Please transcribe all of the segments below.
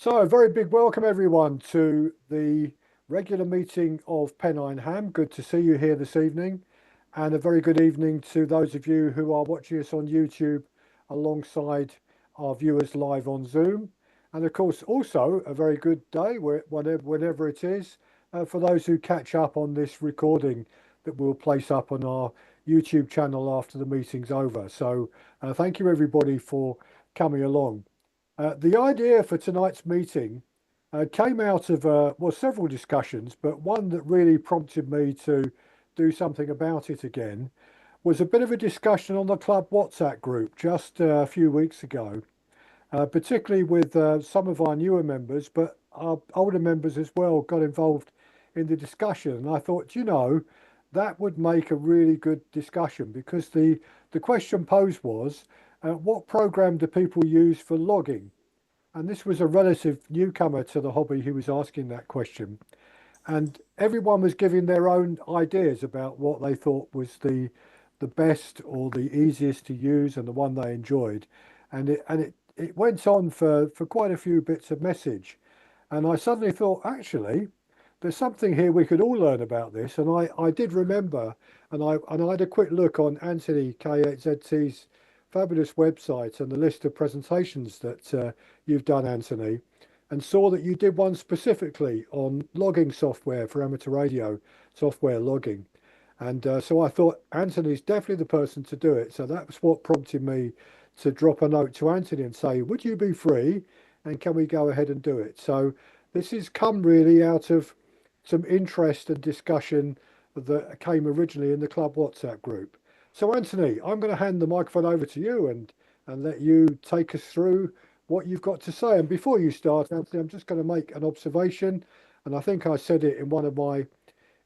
So, a very big welcome, everyone, to the regular meeting of Pennine Ham. Good to see you here this evening, and a very good evening to those of you who are watching us on YouTube alongside our viewers live on Zoom. And of course, also a very good day, whenever it is, for those who catch up on this recording that we'll place up on our YouTube channel after the meeting's over. So, thank you, everybody, for coming along. The idea for tonight's meeting came out of well, several discussions, but one that really prompted me to do something about it again was a bit of a discussion on the club WhatsApp group just a few weeks ago, particularly with some of our newer members, but our older members as well got involved in the discussion. And I thought, that would make a really good discussion because the question posed was, what program do people use for logging? And this was a relative newcomer to the hobby who was asking that question. And everyone was giving their own ideas about what they thought was the best or the easiest to use and the one they enjoyed. And it went on for quite a few bits of message. And I suddenly thought, actually, there's something here we could all learn about this. And I did remember, and I had a quick look on Anthony K8ZT's fabulous website and the list of presentations that you've done, Anthony, and saw that you did one specifically on logging software for amateur radio software logging. And so I thought Anthony's definitely the person to do it. So that was what prompted me to drop a note to Anthony and say, would you be free? And can we go ahead and do it? So this has come really out of some interest and discussion that came originally in the club WhatsApp group. So Anthony, I'm going to hand the microphone over to you and let you take us through what you've got to say. And before you start, Anthony, I'm just going to make an observation, and I think I said it in one of my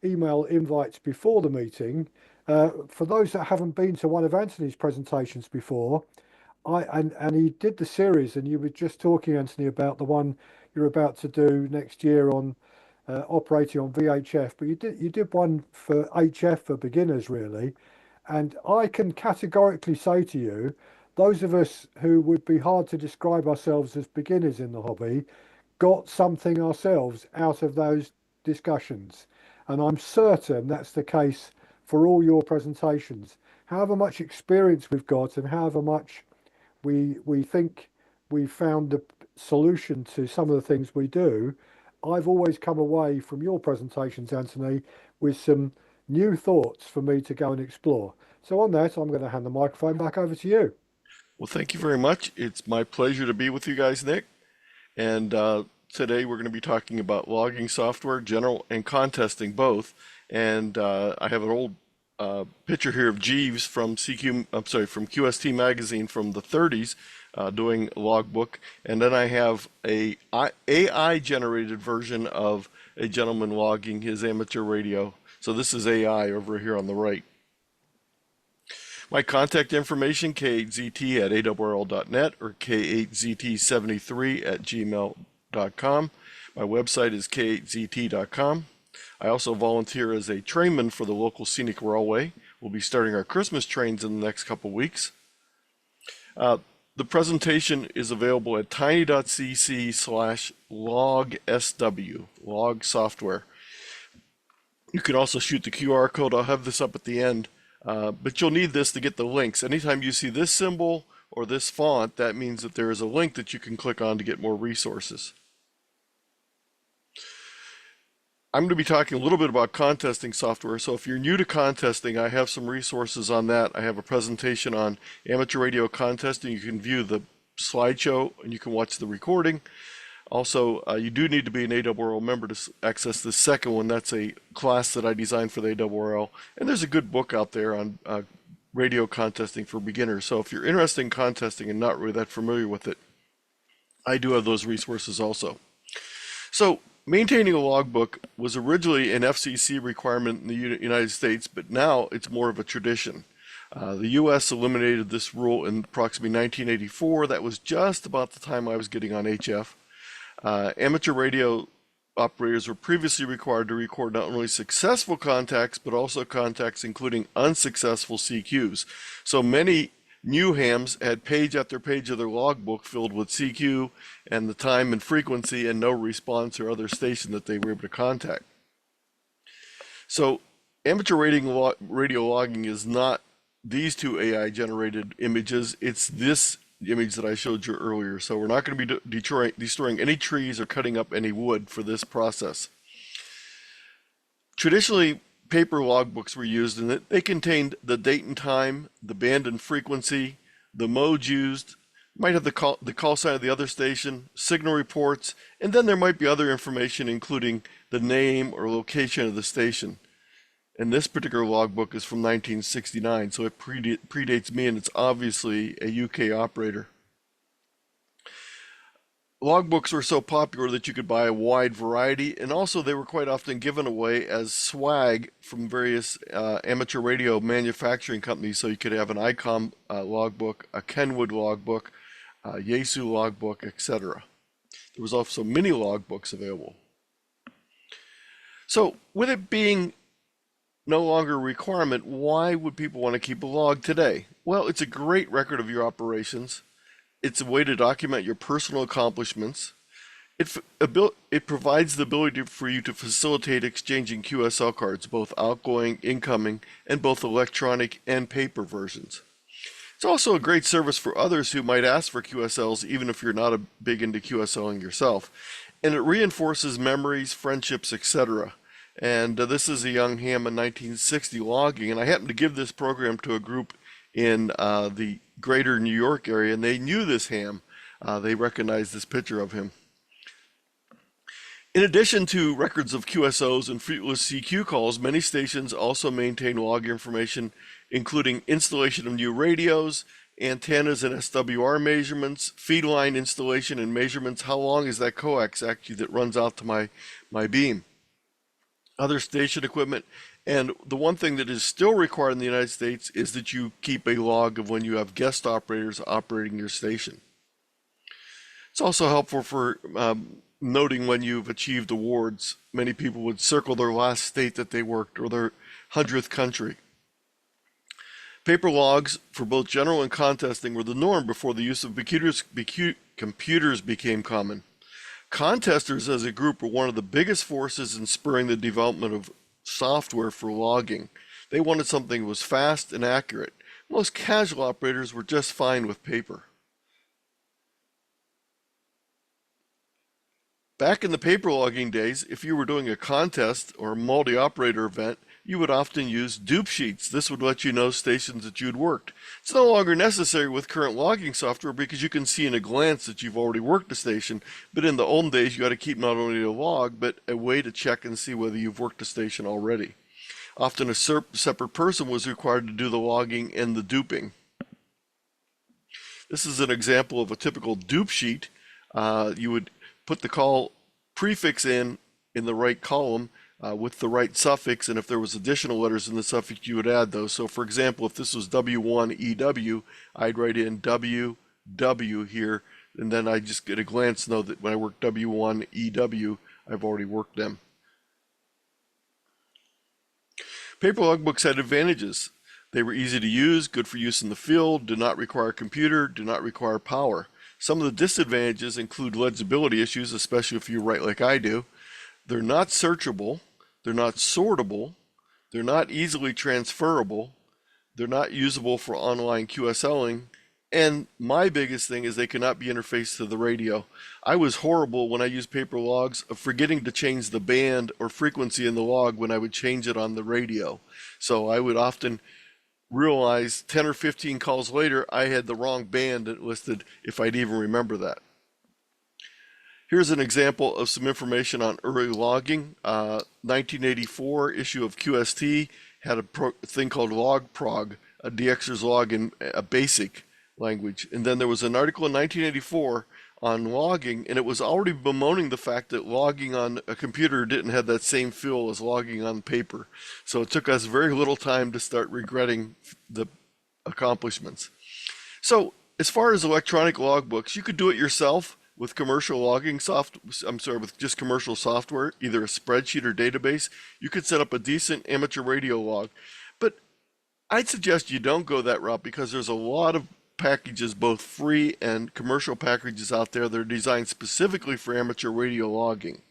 email invites before the meeting. For those that haven't been to one of Anthony's presentations before, and he did the series, and you were just talking, Anthony, about the one you're about to do next year on operating on VHF, but you did one for HF for beginners, really. And I can categorically say to you, those of us who would be hard to describe ourselves as beginners in the hobby got something ourselves out of those discussions. And I'm certain that's the case for all your presentations. However much experience we've got and however much we think we've found the solution to some of the things we do, I've always come away from your presentations, Anthony, with some new thoughts for me to go and explore. So on that, I'm going to hand the microphone back over to you. Well, thank you very much. It's my pleasure to be with you guys, Nick. And today we're going to be talking about logging software, general and contesting both. And I have an old picture here of Jeeves from from QST magazine from the 30s doing a logbook. And then I have a AI generated version of a gentleman logging his amateur radio. So this is AI over here on the right. My contact information, K8ZT at AWRL.net or K8ZT73 at gmail.com. My website is K8ZT.com. I also volunteer as a trainman for the local scenic railway. We'll be starting our Christmas trains in the next couple weeks. The presentation is available at tiny.cc/logsw, log software. You can also shoot the QR code. I'll have this up at the end. But you'll need this to get the links. Anytime you see this symbol or this font, that means that there is a link that you can click on to get more resources. I'm going to be talking a little bit about contesting software. So if you're new to contesting, I have some resources on that. I have a presentation on amateur radio contesting. You can view the slideshow and you can watch the recording. Also, you do need to be an AWRL member to access the second one. That's a class that I designed for the AWRL. And there's a good book out there on radio contesting for beginners. So if you're interested in contesting and not really that familiar with it, I do have those resources also. So maintaining a logbook was originally an FCC requirement in the United States, but now it's more of a tradition. The U.S. eliminated this rule in approximately 1984. That was just about the time I was getting on HF. Amateur radio operators were previously required to record not only successful contacts, but also contacts including unsuccessful CQs. So many New hams had page after page of their logbook filled with CQ and the time and frequency and no response or other station that they were able to contact. So amateur radio logging is not these two AI generated images, it's this image that I showed you earlier. So we're not going to be destroying any trees or cutting up any wood for this process. Traditionally, paper logbooks were used, and they contained the date and time, the band and frequency, the modes used, might have the call sign of the other station, signal reports, and then there might be other information including the name or location of the station. And this particular logbook is from 1969, so it predates me, and it's obviously a UK operator. Logbooks were so popular that you could buy a wide variety, and also they were quite often given away as swag from various amateur radio manufacturing companies. So you could have an ICOM logbook, a Kenwood logbook, a Yaesu logbook, etc. There was also many logbooks available. So with it being no longer a requirement, why would people want to keep a log today? Well, it's a great record of your operations. It's a way to document your personal accomplishments. It provides the ability for you to facilitate exchanging QSL cards, both outgoing, incoming, and both electronic and paper versions. It's also a great service for others who might ask for QSLs, even if you're not big into QSLing yourself. And it reinforces memories, friendships, etc. And this is a young ham in 1960 logging, and I happened to give this program to a group in the greater New York area, and they knew this ham. They recognized this picture of him. In addition to records of QSOs and fruitless CQ calls, many stations also maintain log information, including installation of new radios, antennas and SWR measurements, feed line installation and measurements. How long is that coax actually that runs out to my beam? Other station equipment, and the one thing that is still required in the United States is that you keep a log of when you have guest operators operating your station. It's also helpful for noting when you've achieved awards. Many people would circle their last state that they worked or their 100th country. Paper logs for both general and contesting were the norm before the use of computers became common. Contesters as a group were one of the biggest forces in spurring the development of software for logging. They wanted something that was fast and accurate. Most casual operators were just fine with paper. Back in the paper logging days, if you were doing a contest or a multi-operator event, you would often use dupe sheets. This would let you know stations that you'd worked. It's no longer necessary with current logging software because you can see in a glance that you've already worked a station, but in the old days you got to keep not only a log, but a way to check and see whether you've worked a station already. Often a separate person was required to do the logging and the duping. This is an example of a typical dupe sheet. You would put the call prefix in the right column, with the right suffix, and if there was additional letters in the suffix, you would add those. So for example, if this was W1EW, I'd write in WW here, and then I just get a glance know that when I work W1EW, I've already worked them. Paper logbooks had advantages. They were easy to use, good for use in the field, did not require a computer, did not require power. Some of the disadvantages include legibility issues, especially if you write like I do. They're not searchable, they're not sortable, they're not easily transferable, they're not usable for online QSLing, and my biggest thing is they cannot be interfaced to the radio. I was horrible when I used paper logs of forgetting to change the band or frequency in the log when I would change it on the radio. So I would often realize 10 or 15 calls later I had the wrong band listed if I'd even remember that. Here's an example of some information on early logging. 1984 issue of QST had a thing called logprog, a DXer's log in a basic language. And then there was an article in 1984 on logging, and it was already bemoaning the fact that logging on a computer didn't have that same feel as logging on paper. So it took us very little time to start regretting the accomplishments. So as far as electronic logbooks, you could do it yourself with commercial logging with just commercial software, either a spreadsheet or database. You could set up a decent amateur radio log. But I'd suggest you don't go that route because there's a lot of packages, both free and commercial packages out there that are designed specifically for amateur radio logging.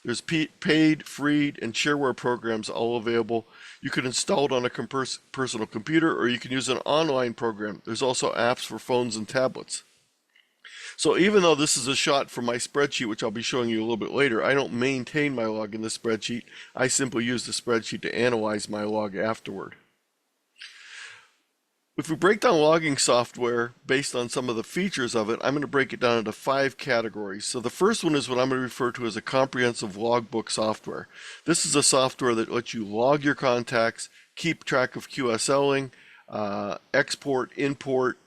There's paid, free, and shareware programs all available. You can install it on a personal computer, or you can use an online program. There's also apps for phones and tablets. So even though this is a shot from my spreadsheet, which I'll be showing you a little bit later, I don't maintain my log in the spreadsheet. I simply use the spreadsheet to analyze my log afterward. If we break down logging software based on some of the features of it, I'm going to break it down into 5 categories. So the first one is what I'm going to refer to as a comprehensive logbook software. This is a software that lets you log your contacts, keep track of QSLing, export, import,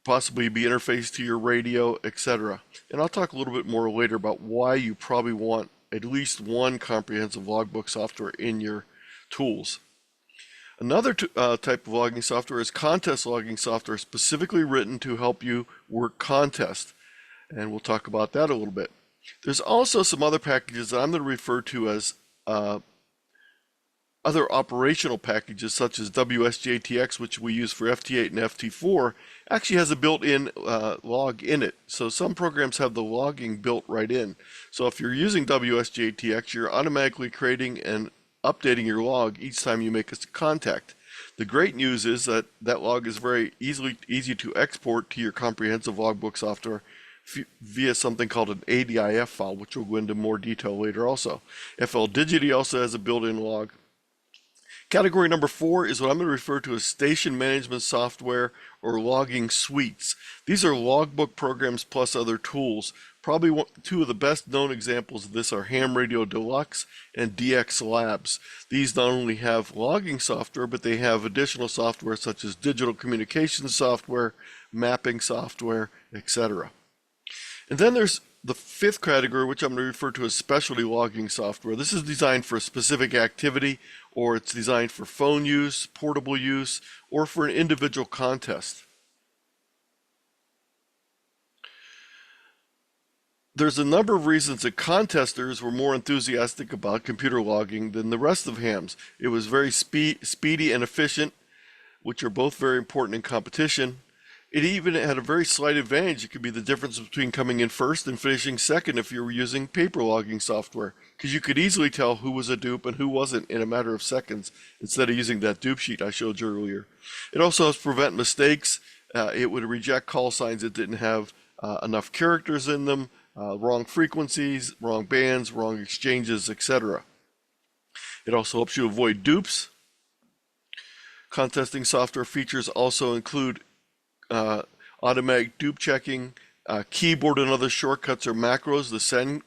possibly be interfaced to your radio, etc. And I'll talk a little bit more later about why you probably want at least one comprehensive logbook software in your tools. Another type of logging software is contest logging software, specifically written to help you work contests. And we'll talk about that a little bit. There's also some other packages that I'm going to refer to as other operational packages, such as WSJTX, which we use for FT8 and FT4, actually has a built-in log in it. So some programs have the logging built right in. So if you're using WSJTX, you're automatically creating and updating your log each time you make a contact. The great news is that that log is very easy to export to your comprehensive logbook software via something called an ADIF file, which we'll go into more detail later also. FLDigity also has a built-in log. Category number 4 is what I'm going to refer to as station management software or logging suites. These are logbook programs plus other tools. Probably 2 of the best known examples of this are Ham Radio Deluxe and DX Labs. These not only have logging software, but they have additional software such as digital communication software, mapping software, etc. And then there's the 5th category, which I'm going to refer to as specialty logging software. This is designed for a specific activity, or it's designed for phone use, portable use, or for an individual contest. There's a number of reasons that contesters were more enthusiastic about computer logging than the rest of hams. It was very speedy and efficient, which are both very important in competition. It even had a very slight advantage. It could be the difference between coming in first and finishing second if you were using paper logging software, because you could easily tell who was a dupe and who wasn't in a matter of seconds instead of using that dupe sheet I showed you earlier. It also helps prevent mistakes. It would reject call signs that didn't have enough characters in them, wrong frequencies, wrong bands, wrong exchanges, etc. It also helps you avoid dupes. Contesting software features also include automatic dupe checking, keyboard and other shortcuts or macros to send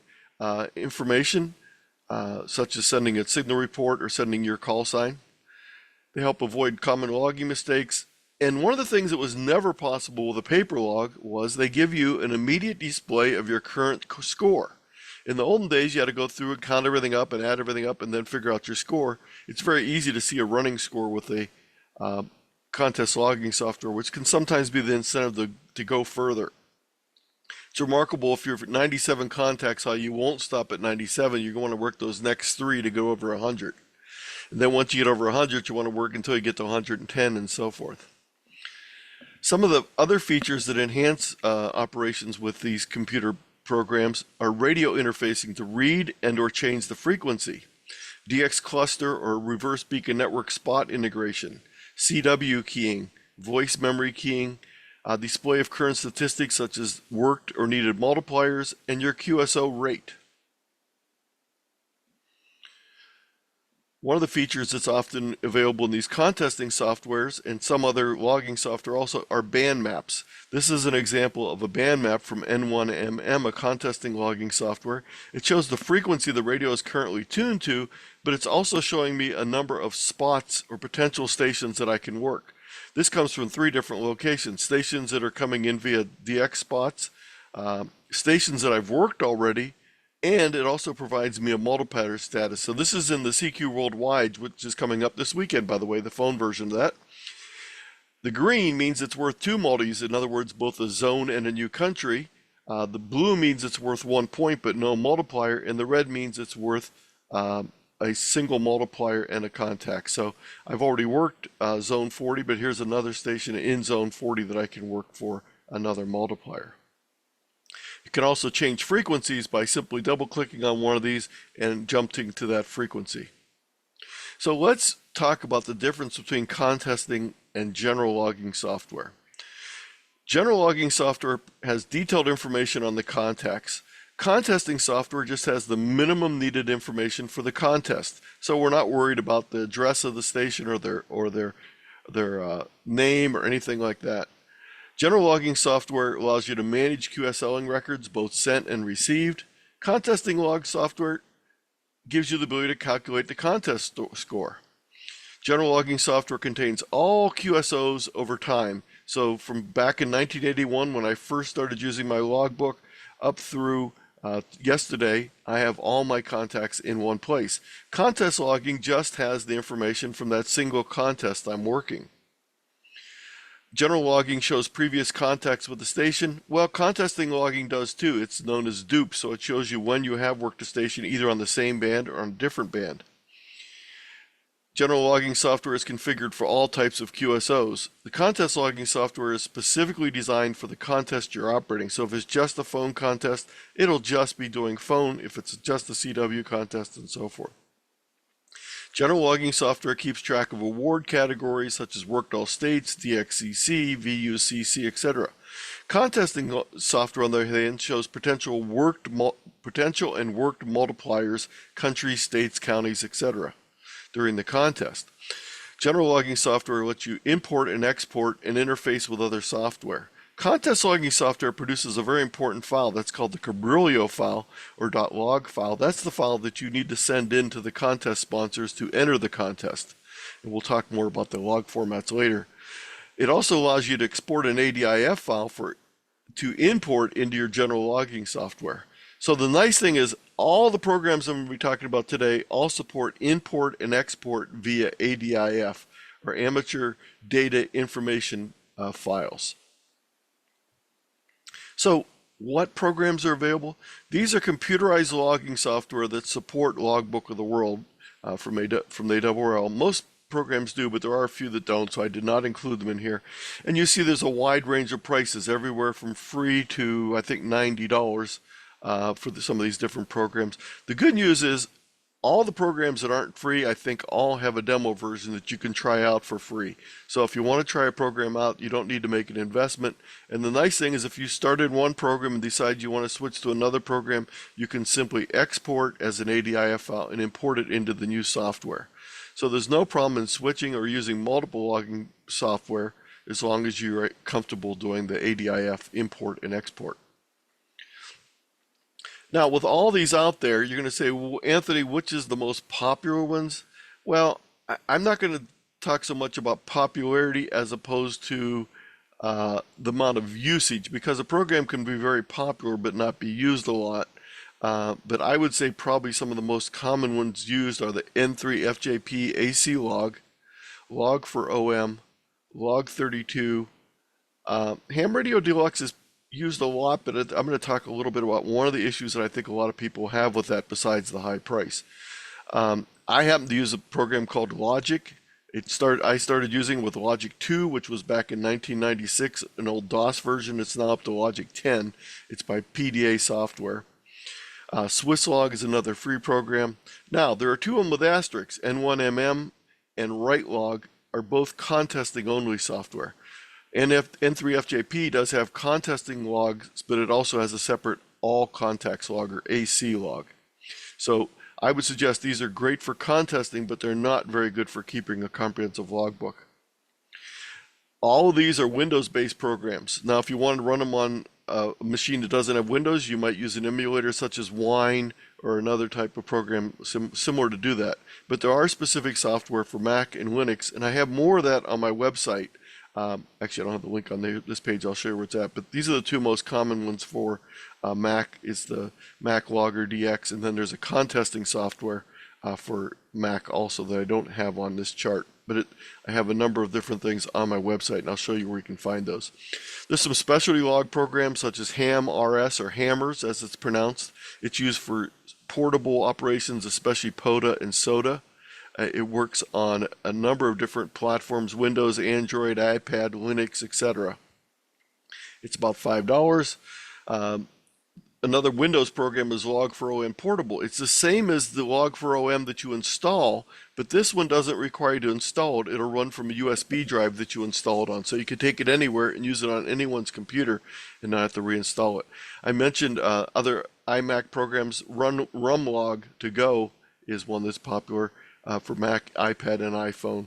information, such as sending a signal report or sending your call sign. They help avoid common logging mistakes. And one of the things that was never possible with a paper log was they give you an immediate display of your current score. In the olden days, you had to go through and count everything up and add everything up and then figure out your score. It's very easy to see a running score with a contest logging software, which can sometimes be the incentive to go further. It's remarkable if you're at 97 contacts how you won't stop at 97. You're going to work those next 3 to go over 100. And then once you get over 100, you want to work until you get to 110 and so forth. Some of the other features that enhance operations with these computer programs are radio interfacing to read and or change the frequency, DX cluster or reverse beacon network spot integration, CW keying, voice memory keying, display of current statistics such as worked or needed multipliers, and your QSO rate. One of the features that's often available in these contesting softwares and some other logging software also are band maps. This is an example of a band map from N1MM, a contesting logging software. It shows the frequency the radio is currently tuned to, but it's also showing me a number of spots or potential stations that I can work. This comes from 3 different locations: stations that are coming in via DX spots, stations that I've worked already, and it also provides me a multiplier status. So this is in the CQ Worldwide, which is coming up this weekend, by the way, the phone version of that. The green means it's worth 2 multis, in other words, both a zone and a new country. The blue means it's worth 1 point but no multiplier, and the red means it's worth a single multiplier and a contact. So I've already worked zone 40, but here's another station in zone 40 that I can work for another multiplier. You can also change frequencies by simply double clicking on one of these and jumping to that frequency. So let's talk about the difference between contesting and general logging software. General logging software has detailed information on the contacts. Contesting software just has the minimum needed information for the contest. So we're not worried about the address of the station or their name or anything like that. General logging software allows you to manage QSLing records, both sent and received. Contesting log software gives you the ability to calculate the contest score. General logging software contains all QSOs over time. So from back in 1981, when I first started using my logbook, up through yesterday, I have all my contacts in one place. Contest logging just has the information from that single contest I'm working. General logging shows previous contacts with the station. Well, contesting logging does too. It's known as dupe, so it shows you when you have worked a station either on the same band or on a different band. General logging software is configured for all types of QSOs. The contest logging software is specifically designed for the contest you're operating. So if it's just a phone contest, it'll just be doing phone. If it's just a CW contest, and so forth. General logging software keeps track of award categories such as worked all states, DXCC, VUCC, etc. Contesting software, on the other hand, shows potential and worked multipliers, countries, states, counties, etc. during the contest. General logging software lets you import and export and interface with other software. Contest logging software produces a very important file that's called the Cabrillo file or .log file. That's the file that you need to send in to the contest sponsors to enter the contest. And we'll talk more about the log formats later. It also allows you to export an ADIF file to import into your general logging software. So the nice thing is all the programs I'm going to be talking about today all support import and export via ADIF or Amateur Data Information files. So what programs are available? These are computerized logging software that support Logbook of the World from the ARRL. Most programs do, but there are a few that don't, so I did not include them in here. And you see there's a wide range of prices, everywhere from free to, I think, $90 for some of these different programs. The good news is all the programs that aren't free, I think all have a demo version that you can try out for free. So if you want to try a program out, you don't need to make an investment. And the nice thing is if you started one program and decide you want to switch to another program, you can simply export as an ADIF file and import it into the new software. So there's no problem in switching or using multiple logging software as long as you're comfortable doing the ADIF import and export. Now, with all these out there, you're going to say, well, Anthony, which is the most popular ones? Well, I'm not going to talk so much about popularity as opposed to the amount of usage, because a program can be very popular but not be used a lot. But I would say probably some of the most common ones used are the N3FJP AC log, log for OM, log 32. Ham Radio Deluxe is used a lot, but I'm going to talk a little bit about one of the issues that I think a lot of people have with that besides the high price. I happen to use a program called Logic. I started using with Logic 2, which was back in 1996, an old DOS version. It's now up to Logic 10. It's by PDA Software. Swisslog is another free program. Now, there are two of them with asterisks. N1MM and WriteLog are both contesting only software. N3FJP does have contesting logs, but it also has a separate all contacts log or AC log. So I would suggest these are great for contesting, but they're not very good for keeping a comprehensive logbook. All of these are Windows-based programs. Now, if you want to run them on a machine that doesn't have Windows, you might use an emulator such as Wine or another type of program similar to do that. But there are specific software for Mac and Linux, and I have more of that on my website. Actually, I don't have the link on this page. I'll show you where it's at. But these are the two most common ones for Mac. Is the Mac Logger DX, and then there's a contesting software for Mac also that I don't have on this chart. But I have a number of different things on my website, and I'll show you where you can find those. There's some specialty log programs such as Ham RS, or Hammers as it's pronounced. It's used for portable operations, especially POTA and SOTA. It works on a number of different platforms: Windows, Android, iPad, Linux, etc. It's about $5. Another Windows program is Log4OM Portable. It's the same as the Log4OM that you install, but this one doesn't require you to install it. It'll run from a USB drive that you install it on. So you can take it anywhere and use it on anyone's computer and not have to reinstall it. I mentioned other iMac programs. Rumlog to Go is one that's popular for Mac, iPad, and iPhone.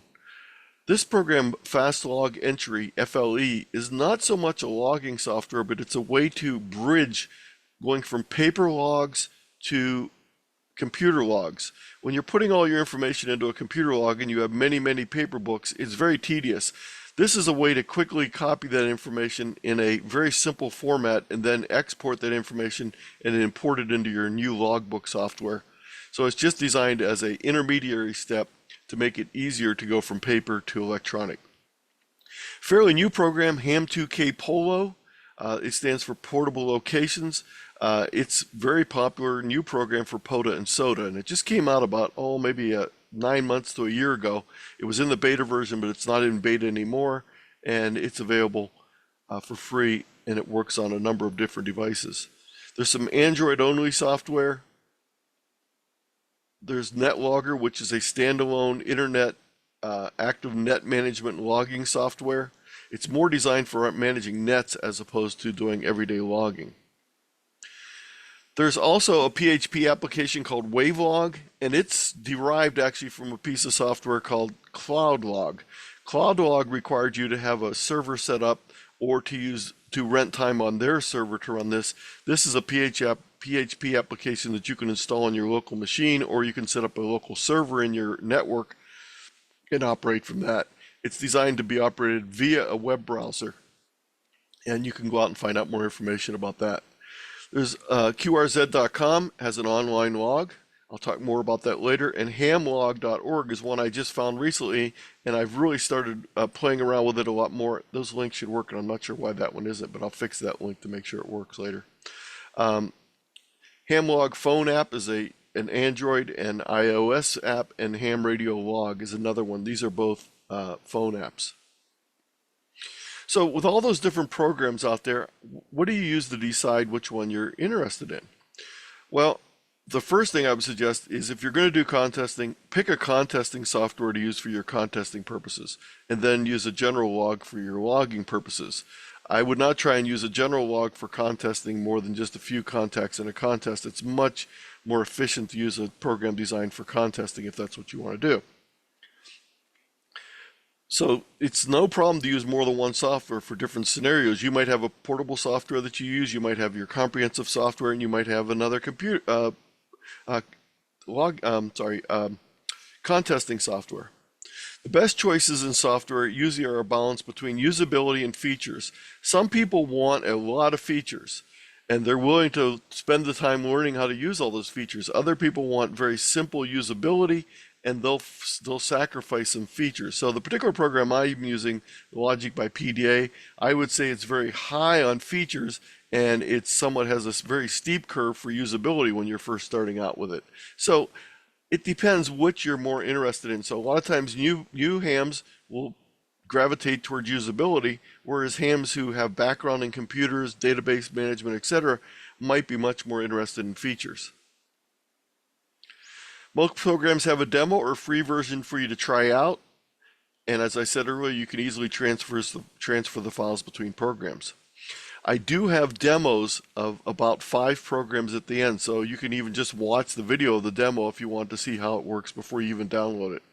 This program, Fast Log Entry, FLE, is not so much a logging software, but it's a way to bridge going from paper logs to computer logs. When you're putting all your information into a computer log and you have many, many paper books, it's very tedious. This is a way to quickly copy that information in a very simple format and then export that information and import it into your new logbook software. So it's just designed as an intermediary step to make it easier to go from paper to electronic. Fairly new program, Ham2K Polo. It stands for Portable Locations. It's very popular new program for POTA and SOTA, and it just came out about, maybe 9 months to a year ago. It was in the beta version, but it's not in beta anymore, and it's available for free, and it works on a number of different devices. There's some Android-only software. There's NetLogger, which is a standalone internet active net management logging software. It's more designed for managing nets as opposed to doing everyday logging. There's also a PHP application called Wavelog, and it's derived actually from a piece of software called CloudLog. CloudLog required you to have a server set up or to rent time on their server to run this. This is a PHP application that you can install on your local machine, or you can set up a local server in your network and operate from that. It's designed to be operated via a web browser, and you can go out and find out more information about that. There's QRZ.com has an online log. I'll talk more about that later. And hamlog.org is one I just found recently, and I've really started playing around with it a lot more. Those links should work, and I'm not sure why that one isn't, but I'll fix that link to make sure it works later. Hamlog phone app is an Android and iOS app, and Ham Radio Log is another one. These are both phone apps. So with all those different programs out there, what do you use to decide which one you're interested in? Well, the first thing I would suggest is, if you're going to do contesting, pick a contesting software to use for your contesting purposes, and then use a general log for your logging purposes. I would not try and use a general log for contesting more than just a few contacts in a contest. It's much more efficient to use a program designed for contesting if that's what you want to do. So it's no problem to use more than one software for different scenarios. You might have a portable software that you use, you might have your comprehensive software, and you might have another contesting software. The best choices in software usually are a balance between usability and features. Some people want a lot of features, and they're willing to spend the time learning how to use all those features. Other people want very simple usability, and they'll sacrifice some features. So the particular program I'm using, Logic by PDA, I would say it's very high on features, and it somewhat has a very steep curve for usability when you're first starting out with it. So it depends what you're more interested in. So a lot of times new hams will gravitate towards usability, whereas hams who have background in computers, database management, etc., might be much more interested in features. Most programs have a demo or free version for you to try out, and as I said earlier, you can easily transfer the files between programs. I do have demos of about 5 programs at the end, so you can even just watch the video of the demo if you want to see how it works before you even download it.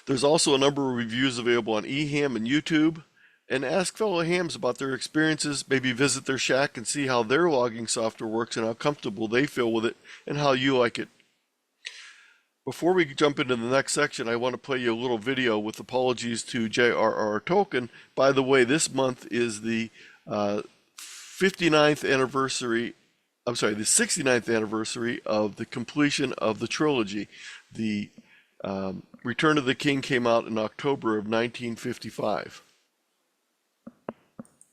There's also a number of reviews available on eHam and YouTube, and ask fellow hams about their experiences. Maybe visit their shack and see how their logging software works and how comfortable they feel with it and how you like it. Before we jump into the next section, I want to play you a little video with apologies to J.R.R. Tolkien. By the way, this month is the 59th anniversary I'm sorry, the 69th anniversary of the completion of the trilogy. The Return of the King came out in October of 1955.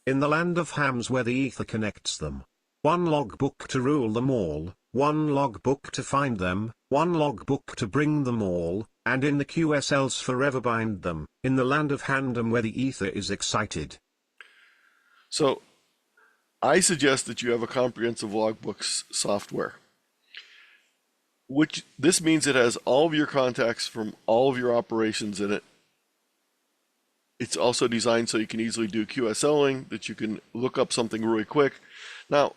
In the land of hams where the ether connects them. One logbook to rule them all, one logbook to find them, one logbook to bring them all, and in the QSLs forever bind them, in the land of Handom where the ether is excited. So, I suggest that you have a comprehensive logbooks software, which this means it has all of your contacts from all of your operations in it. It's also designed so you can easily do QSLing, that you can look up something really quick. Now,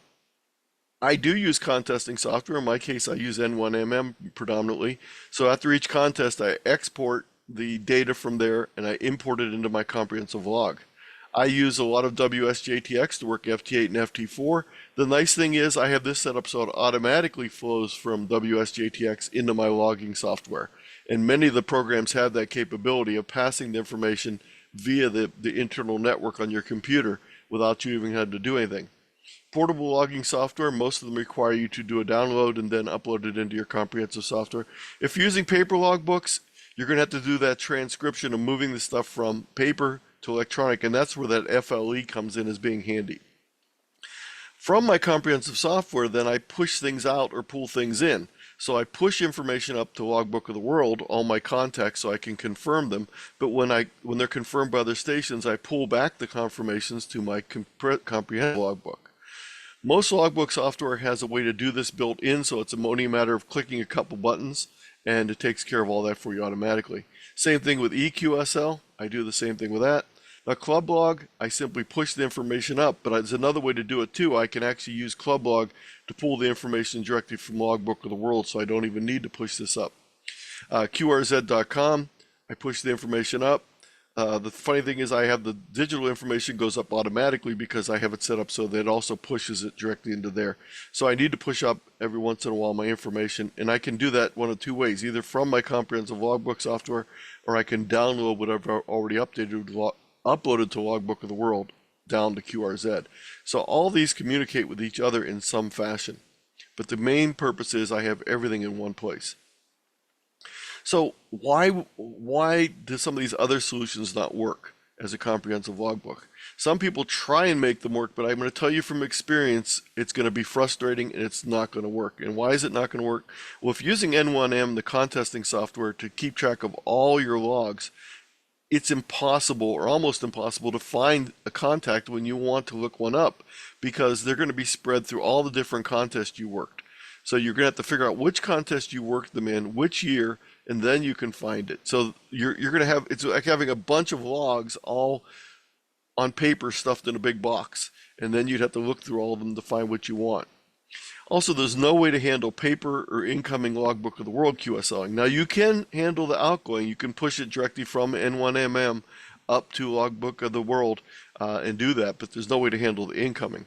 I do use contesting software. In my case, I use N1MM predominantly. So after each contest, I export the data from there and I import it into my comprehensive log. I use a lot of WSJTX to work FT8 and FT4. The nice thing is I have this set up so it automatically flows from WSJTX into my logging software. And many of the programs have that capability of passing the information via the internal network on your computer without you even having to do anything. Portable logging software, most of them require you to do a download and then upload it into your comprehensive software. If you're using paper logbooks, you're going to have to do that transcription of moving the stuff from paper to electronic, and that's where that FLE comes in as being handy. From my comprehensive software, then I push things out or pull things in. So I push information up to Logbook of the World, all my contacts, so I can confirm them. But when they're confirmed by other stations, I pull back the confirmations to my comprehensive logbook. Most logbook software has a way to do this built in, so it's only a matter of clicking a couple buttons, and it takes care of all that for you automatically. Same thing with EQSL. I do the same thing with that. Now, ClubLog, I simply push the information up, but there's another way to do it too. I can actually use ClubLog to pull the information directly from Logbook of the World, so I don't even need to push this up. QRZ.com, I push the information up. The funny thing is I have the digital information goes up automatically because I have it set up so that it also pushes it directly into there. So I need to push up every once in a while my information, and I can do that one of two ways, either from my comprehensive logbook software, or I can download whatever I've already uploaded to Logbook of the World down to QRZ. So all these communicate with each other in some fashion. But the main purpose is I have everything in one place. So why do some of these other solutions not work as a comprehensive logbook? Some people try and make them work, but I'm going to tell you from experience, it's going to be frustrating and it's not going to work. And why is it not going to work? Well, if using N1M, the contesting software, to keep track of all your logs, it's impossible or almost impossible to find a contact when you want to look one up, because they're going to be spread through all the different contests you worked. So you're going to have to figure out which contest you worked them in, which year, and then you can find it. So you're going to have, it's like having a bunch of logs all on paper stuffed in a big box, and then you'd have to look through all of them to find what you want. Also, there's no way to handle paper or incoming Logbook of the World QSLing. Now, you can handle the outgoing. You can push it directly from N1MM up to Logbook of the World and do that, but there's no way to handle the incoming.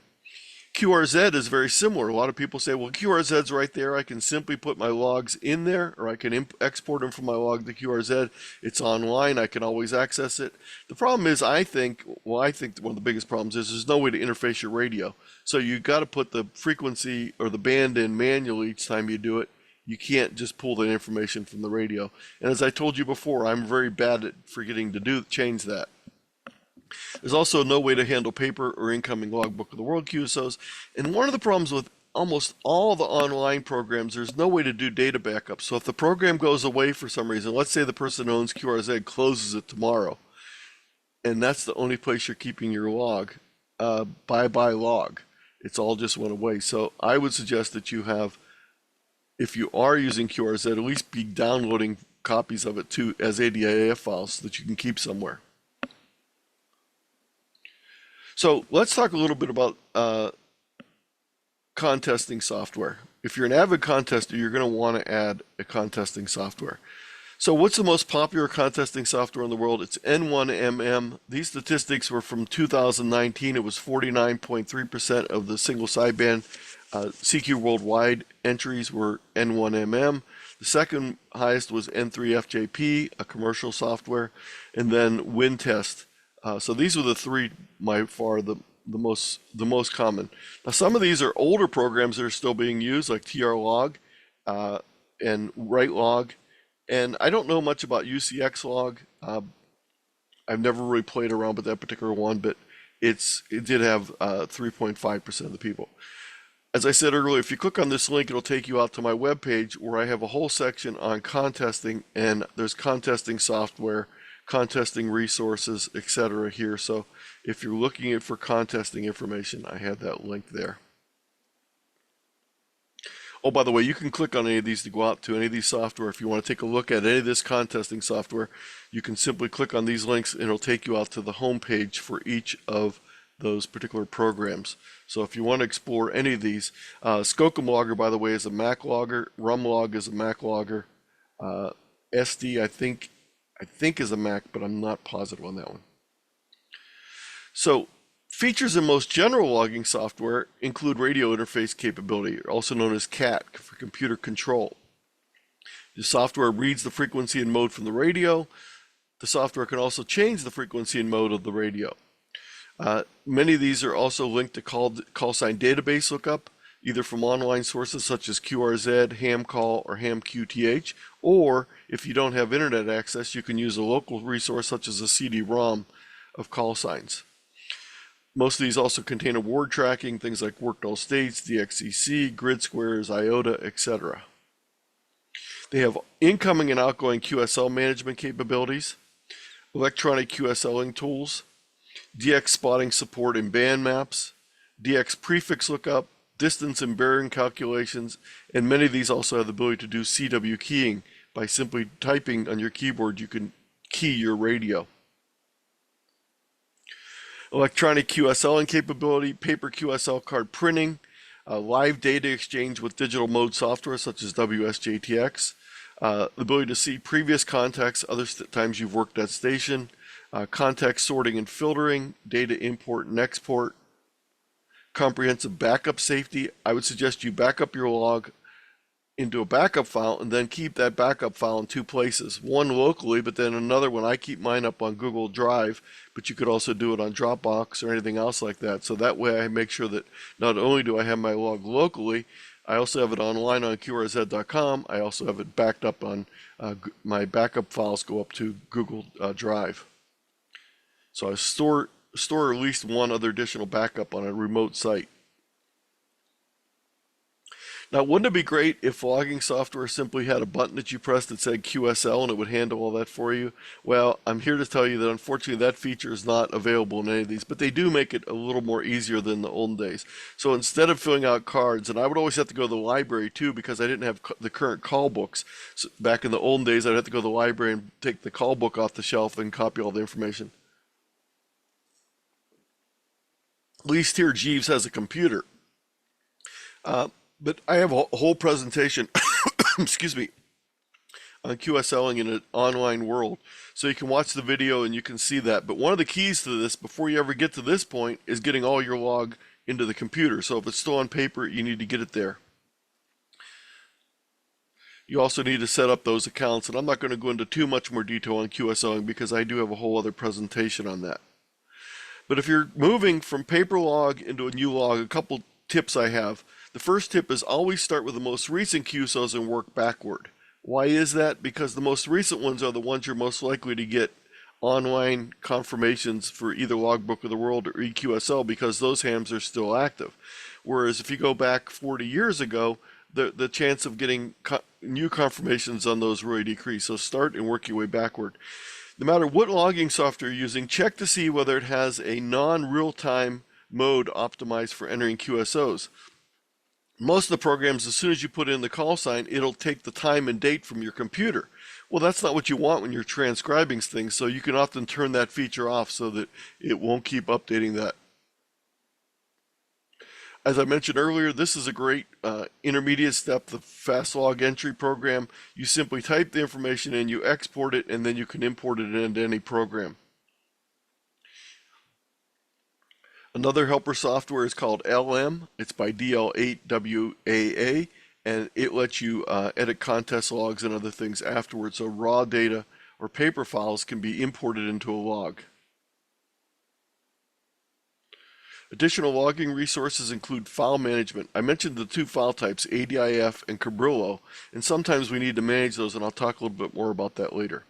QRZ is very similar. A lot of people say, well, QRZ's right there. I can simply put my logs in there, or I can export them from my log to QRZ. It's online. I can always access it. The problem is, I think one of the biggest problems is there's no way to interface your radio. So you got to put the frequency or the band in manually each time you do it. You can't just pull the information from the radio. And as I told you before, I'm very bad at forgetting to change that. There's also no way to handle paper or incoming Logbook of the World QSOs. And one of the problems with almost all the online programs, there's no way to do data backup. So if the program goes away for some reason, let's say the person who owns QRZ closes it tomorrow, and that's the only place you're keeping your log, bye-bye log. It's all just went away. So I would suggest that you have, if you are using QRZ, at least be downloading copies of it too as ADIF files so that you can keep somewhere. So let's talk a little bit about contesting software. If you're an avid contester, you're going to want to add a contesting software. So what's the most popular contesting software in the world? It's N1MM. These statistics were from 2019. It was 49.3% of the single sideband CQ worldwide entries were N1MM. The second highest was N3FJP, a commercial software, and then WinTest. So these were the three by far the the most common. Now, some of these are older programs that are still being used, like trlog and writelog. And I don't know much about UCXlog. I've never really played around with that particular one, but it did have 3.5% of the people. As I said earlier, if you click on this link, it'll take you out to my webpage where I have a whole section on contesting, and there's contesting software, contesting resources, etc. here. So if you're looking for contesting information, I have that link there. Oh, by the way, you can click on any of these to go out to any of these software. If you want to take a look at any of this contesting software, you can simply click on these links and it'll take you out to the home page for each of those particular programs. So if you want to explore any of these, Skocum Logger, by the way, is a Mac logger. Rumlog is a Mac logger. SD, I think is a Mac, but I'm not positive on that one. So features in most general logging software include radio interface capability, also known as CAT, for computer control. The software reads the frequency and mode from the radio. The software can also change the frequency and mode of the radio. Many of these are also linked to call sign database lookup, either from online sources such as QRZ, HamCall, or HamQTH, or if you don't have internet access, you can use a local resource such as a CD-ROM of call signs. Most of these also contain award tracking, things like worked all states, DXCC, grid squares, IOTA, etc. They have incoming and outgoing QSL management capabilities, electronic QSLing tools, DX spotting support in band maps, DX prefix lookup, distance and bearing calculations, and many of these also have the ability to do CW keying. By simply typing on your keyboard, you can key your radio. Electronic QSLing capability, paper QSL card printing, live data exchange with digital mode software such as WSJTX, the ability to see previous contacts, other times you've worked at station, contact sorting and filtering, data import and export, comprehensive backup safety. I would suggest you back up your log into a backup file and then keep that backup file in two places. One locally, but then another one. I keep mine up on Google Drive, but you could also do it on Dropbox or anything else like that. So that way I make sure that not only do I have my log locally, I also have it online on QRZ.com. I also have it backed up on my backup files go up to Google Drive. So I store at least one other additional backup on a remote site. Now, wouldn't it be great if logging software simply had a button that you pressed that said QSL and it would handle all that for you? Well, I'm here to tell you that unfortunately that feature is not available in any of these, but they do make it a little more easier than the old days. So instead of filling out cards, and I would always have to go to the library too because I didn't have the current call books. So back in the old days, I'd have to go to the library and take the call book off the shelf and copy all the information. At least here Jeeves has a computer. But I have a whole presentation, excuse me, on QSLing in an online world. So you can watch the video and you can see that. But one of the keys to this, before you ever get to this point, is getting all your log into the computer. So if it's still on paper, you need to get it there. You also need to set up those accounts. And I'm not going to go into too much more detail on QSLing because I do have a whole other presentation on that. But if you're moving from paper log into a new log, a couple tips I have. The first tip is always start with the most recent QSOs and work backward. Why is that? Because the most recent ones are the ones you're most likely to get online confirmations for either Logbook of the World or EQSL because those hams are still active. Whereas if you go back 40 years ago, the chance of getting new confirmations on those really decrease. So start and work your way backward. No matter what logging software you're using, check to see whether it has a non-real-time mode optimized for entering QSOs. Most of the programs, as soon as you put in the call sign, it'll take the time and date from your computer. Well, that's not what you want when you're transcribing things, so you can often turn that feature off so that it won't keep updating that. As I mentioned earlier, this is a great intermediate step, the fast log entry program. You simply type the information in, you export it, and then you can import it into any program. Another helper software is called LM. It's by DL8WAA, and it lets you edit contest logs and other things afterwards. So raw data or paper files can be imported into a log. Additional logging resources include file management. I mentioned the two file types, ADIF and Cabrillo, and sometimes we need to manage those, and I'll talk a little bit more about that later.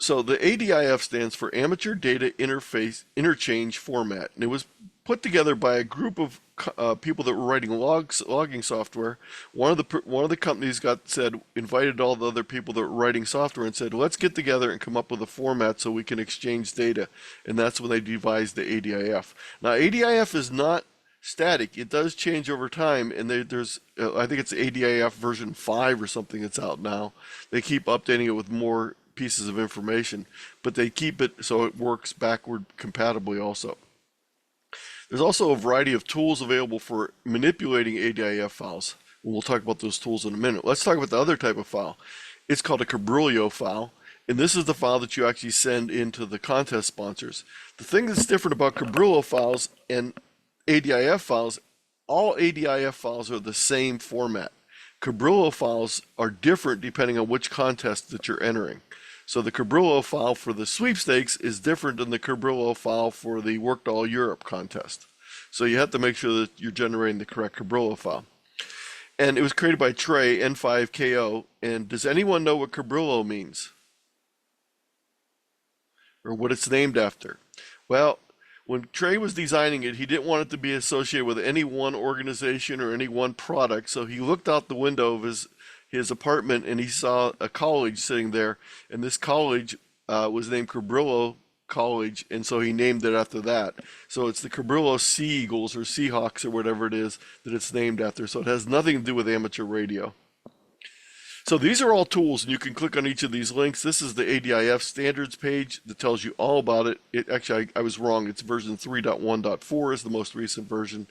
So the ADIF stands for Amateur Data Interface Interchange Format, and it was put together by a group of people that were writing logging software. One of the companies invited all the other people that were writing software and said, let's get together and come up with a format so we can exchange data, and that's when they devised the ADIF. Now ADIF is not static; it does change over time, and there's I think it's ADIF version 5 or something that's out now. They keep updating it with more pieces of information, but they keep it so it works backward compatibly also. There's also a variety of tools available for manipulating ADIF files. We'll talk about those tools in a minute. Let's talk about the other type of file. It's called a Cabrillo file, and this is the file that you actually send into the contest sponsors. The thing that's different about Cabrillo files and ADIF files, all ADIF files are the same format. Cabrillo files are different depending on which contest that you're entering. So the Cabrillo file for the sweepstakes is different than the Cabrillo file for the Worked All Europe contest. So you have to make sure that you're generating the correct Cabrillo file. And it was created by Trey, N5KO. And does anyone know what Cabrillo means? Or what it's named after? Well, when Trey was designing it, he didn't want it to be associated with any one organization or any one product. So he looked out the window of his apartment and he saw a college sitting there, and this college was named Cabrillo College, and so he named it after that. So it's the Cabrillo Sea Eagles or Seahawks or whatever it is that it's named after. So it has nothing to do with amateur radio. So these are all tools, and you can click on each of these links. This is the ADIF standards page that tells you all about it. Actually, I was wrong. It's version 3.1.4 is the most recent version,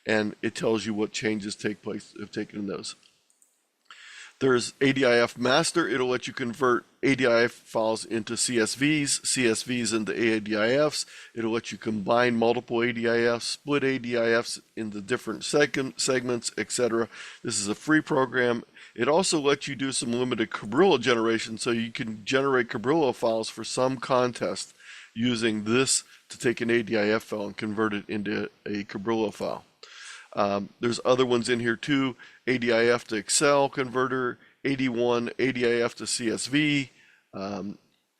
and it tells you what changes have taken in those. There's ADIF Master. It'll let you convert ADIF files into CSVs, CSVs into ADIFs. It'll let you combine multiple ADIFs, split ADIFs into different segments, etc. This is a free program. It also lets you do some limited Cabrillo generation, so you can generate Cabrillo files for some contest using this to take an ADIF file and convert it into a Cabrillo file. There's other ones in here too, ADIF to Excel converter, 81 ADIF to CSV.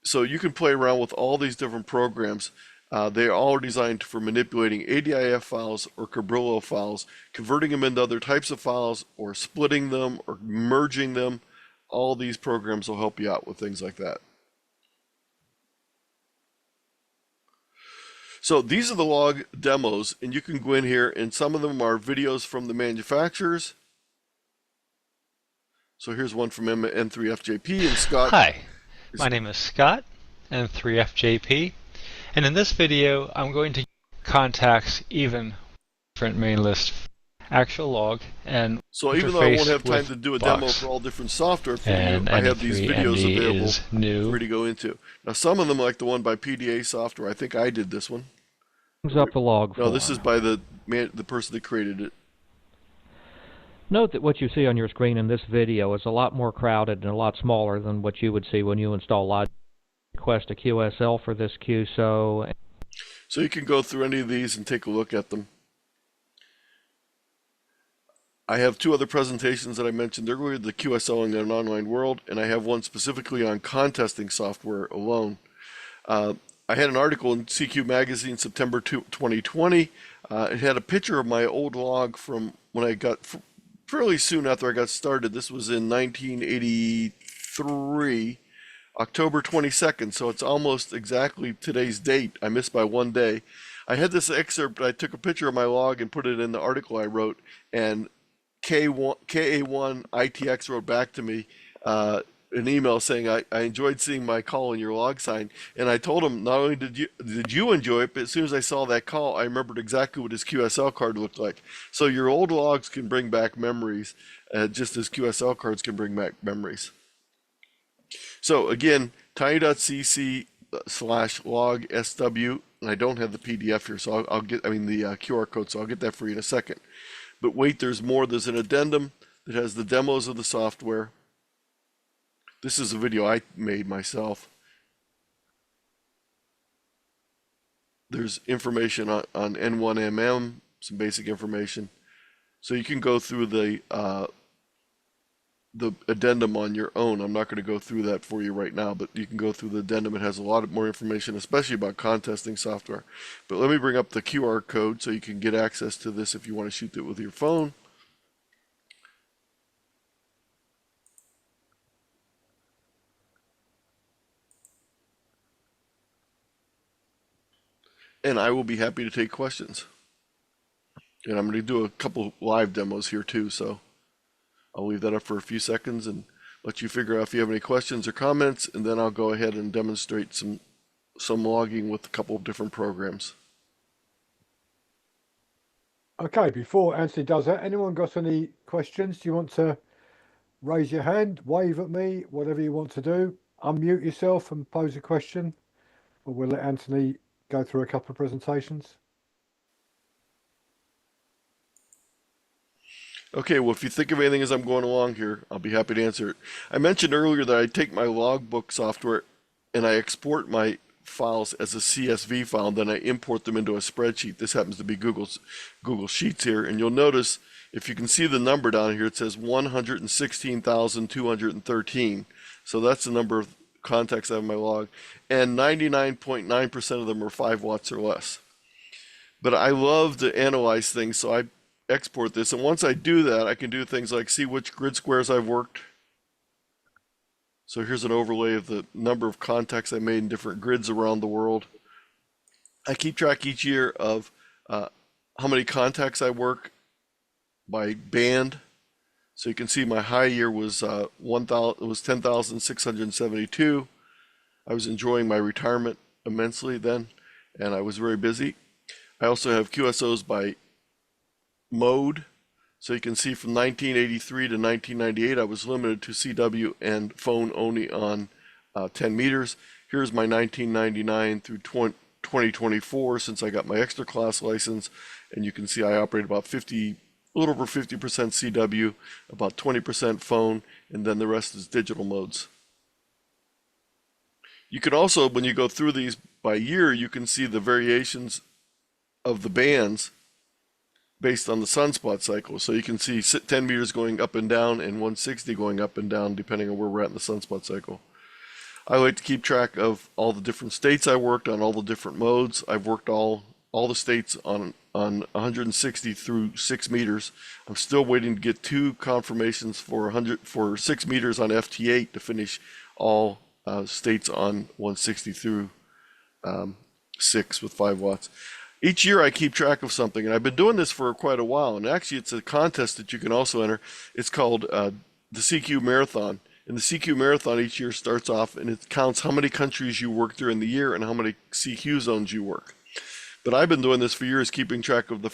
So you can play around with all these different programs. They are all designed for manipulating ADIF files or Cabrillo files, converting them into other types of files, or splitting them or merging them. All these programs will help you out with things like that. So these are the log demos, and you can go in here, and some of them are videos from the manufacturers. So here's one from N3FJP and Scott. Hi, my name is Scott, N3FJP, and in this video I'm going to contacts even different main list actual log and so even though I won't have time to do a demo for all different software for you, I have these videos available for you to go into. Now some of them, like the one by PDA Software, I think I did this one. Up the log No, this is by the person that created it. Note that what you see on your screen in this video is a lot more crowded and a lot smaller than what you would see when you install Logic. Request a QSL for this QSO. So you can go through any of these and take a look at them. I have two other presentations that I mentioned earlier, the QSL in an online world, and I have one specifically on contesting software alone. I had an article in CQ Magazine, September 2020. It had a picture of my old log from when I got, fairly soon after I got started. This was in 1983, October 22nd, so it's almost exactly today's date. I missed by one day. I had this excerpt, I took a picture of my log and put it in the article I wrote, and K8ZT wrote back to me an email saying, I enjoyed seeing my call in your log sign. And I told him, not only did you enjoy it, but as soon as I saw that call, I remembered exactly what his QSL card looked like. So your old logs can bring back memories, just as QSL cards can bring back memories. So again, tiny.cc/log.sw, and I don't have the PDF here, so I'll get, the QR code, so I'll get that for you in a second. But wait, there's more. There's an addendum that has the demos of the software. This is a video I made myself. There's information on N1MM, some basic information. So you can go through the addendum on your own. I'm not going to go through that for you right now, but you can go through the addendum. It has a lot more information, especially about contesting software. But let me bring up the QR code so you can get access to this if you want to shoot it with your phone. And I will be happy to take questions. And I'm going to do a couple live demos here too, so I'll leave that up for a few seconds and let you figure out if you have any questions or comments, and then I'll go ahead and demonstrate some logging with a couple of different programs. Okay, before Anthony does that, anyone got any questions? Do you want to raise your hand, wave at me, whatever you want to do? Unmute yourself and pose a question, or we'll let Anthony go through a couple of presentations. Okay, well, if you think of anything as I'm going along here, I'll be happy to answer it. I mentioned earlier that I take my logbook software and I export my files as a CSV file, and then I import them into a spreadsheet. This happens to be Google Sheets here, and you'll notice, if you can see the number down here, it says 116,213. So that's the number of contacts I have in my log, and 99.9% of them are 5 watts or less. But I love to analyze things, so I export this, and once I do that, I can do things like see which grid squares I've worked. So here's an overlay of the number of contacts I made in different grids around the world. I keep track each year of how many contacts I work by band. So you can see my high year was 10,672. I was enjoying my retirement immensely then, and I was very busy. I also have QSOs by mode. So you can see from 1983 to 1998, I was limited to CW and phone only on 10 meters. Here's my 1999 through 2024 since I got my extra class license, and you can see I operate about a little over 50% CW, about 20% phone, and then the rest is digital modes. You can also, when you go through these by year, you can see the variations of the bands based on the sunspot cycle. So you can see 10 meters going up and down and 160 going up and down depending on where we're at in the sunspot cycle. I like to keep track of all the different states I worked on, all the different modes. I've worked all the states on 160 through 6 meters. I'm still waiting to get 2 confirmations for 6 meters on FT8 to finish all states on 160 through 6 with 5 watts. Each year I keep track of something, and I've been doing this for quite a while, and actually it's a contest that you can also enter. It's called the CQ Marathon, and the CQ Marathon each year starts off, and it counts how many countries you work during the year and how many CQ zones you work. But I've been doing this for years, keeping track of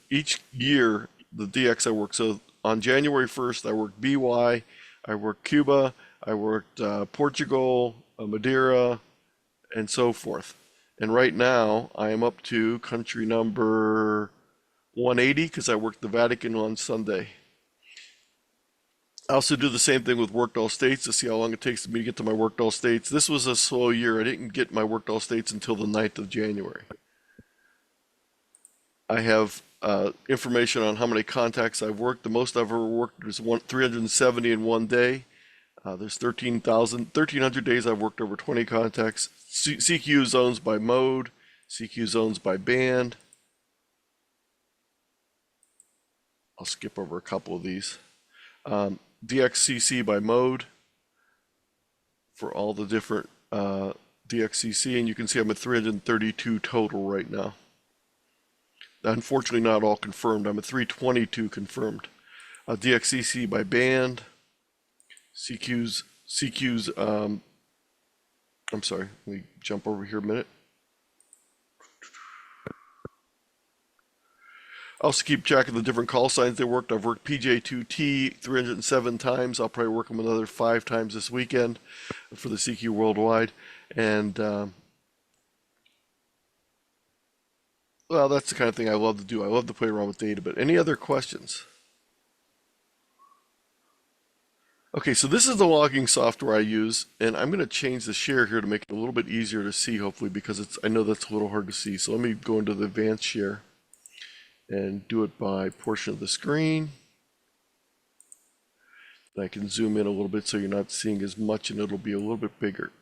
each year, the DX I work. So on January 1st, I worked BY, I worked Cuba, I worked Portugal, Madeira, and so forth. And right now, I am up to country number 180 because I worked the Vatican on Sunday. I also do the same thing with worked all states to see how long it takes me to get to my worked all states. This was a slow year. I didn't get my worked all states until the 9th of January. I have information on how many contacts I've worked. The most I've ever worked was 370 in one day. There's 1,300 days I've worked over 20 contacts. CQ zones by mode, CQ zones by band. I'll skip over a couple of these. DXCC by mode for all the different DXCC, and you can see I'm at 332 total right now. Unfortunately, not all confirmed. I'm at 322 confirmed. DXCC by band. CQs, I'm sorry, let me jump over here a minute. I also keep track of the different call signs they worked. I've worked PJ2T 307 times. I'll probably work them another 5 times this weekend for the CQ Worldwide. And, well, that's the kind of thing I love to do. I love to play around with data, but any other questions? Okay, so this is the logging software I use, and I'm going to change the share here to make it a little bit easier to see, hopefully, because I know that's a little hard to see. So let me go into the advanced share and do it by portion of the screen. And I can zoom in a little bit so you're not seeing as much, and it'll be a little bit bigger.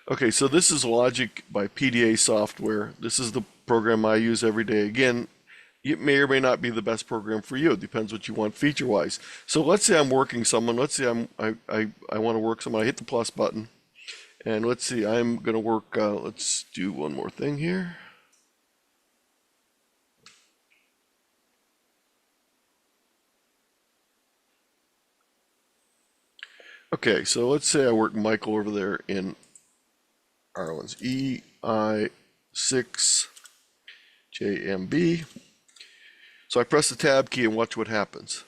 Okay, so this is Logic by PDA Software. This is the program I use every day. Again, it may or may not be the best program for you. It depends what you want feature-wise. So let's say I'm working someone. Let's say I want to work someone. I hit the plus button, and let's see. I'm going to work. Let's do one more thing here. Okay, so let's say I work Michael over there in Ireland's EI6JMB. So I press the tab key and watch what happens.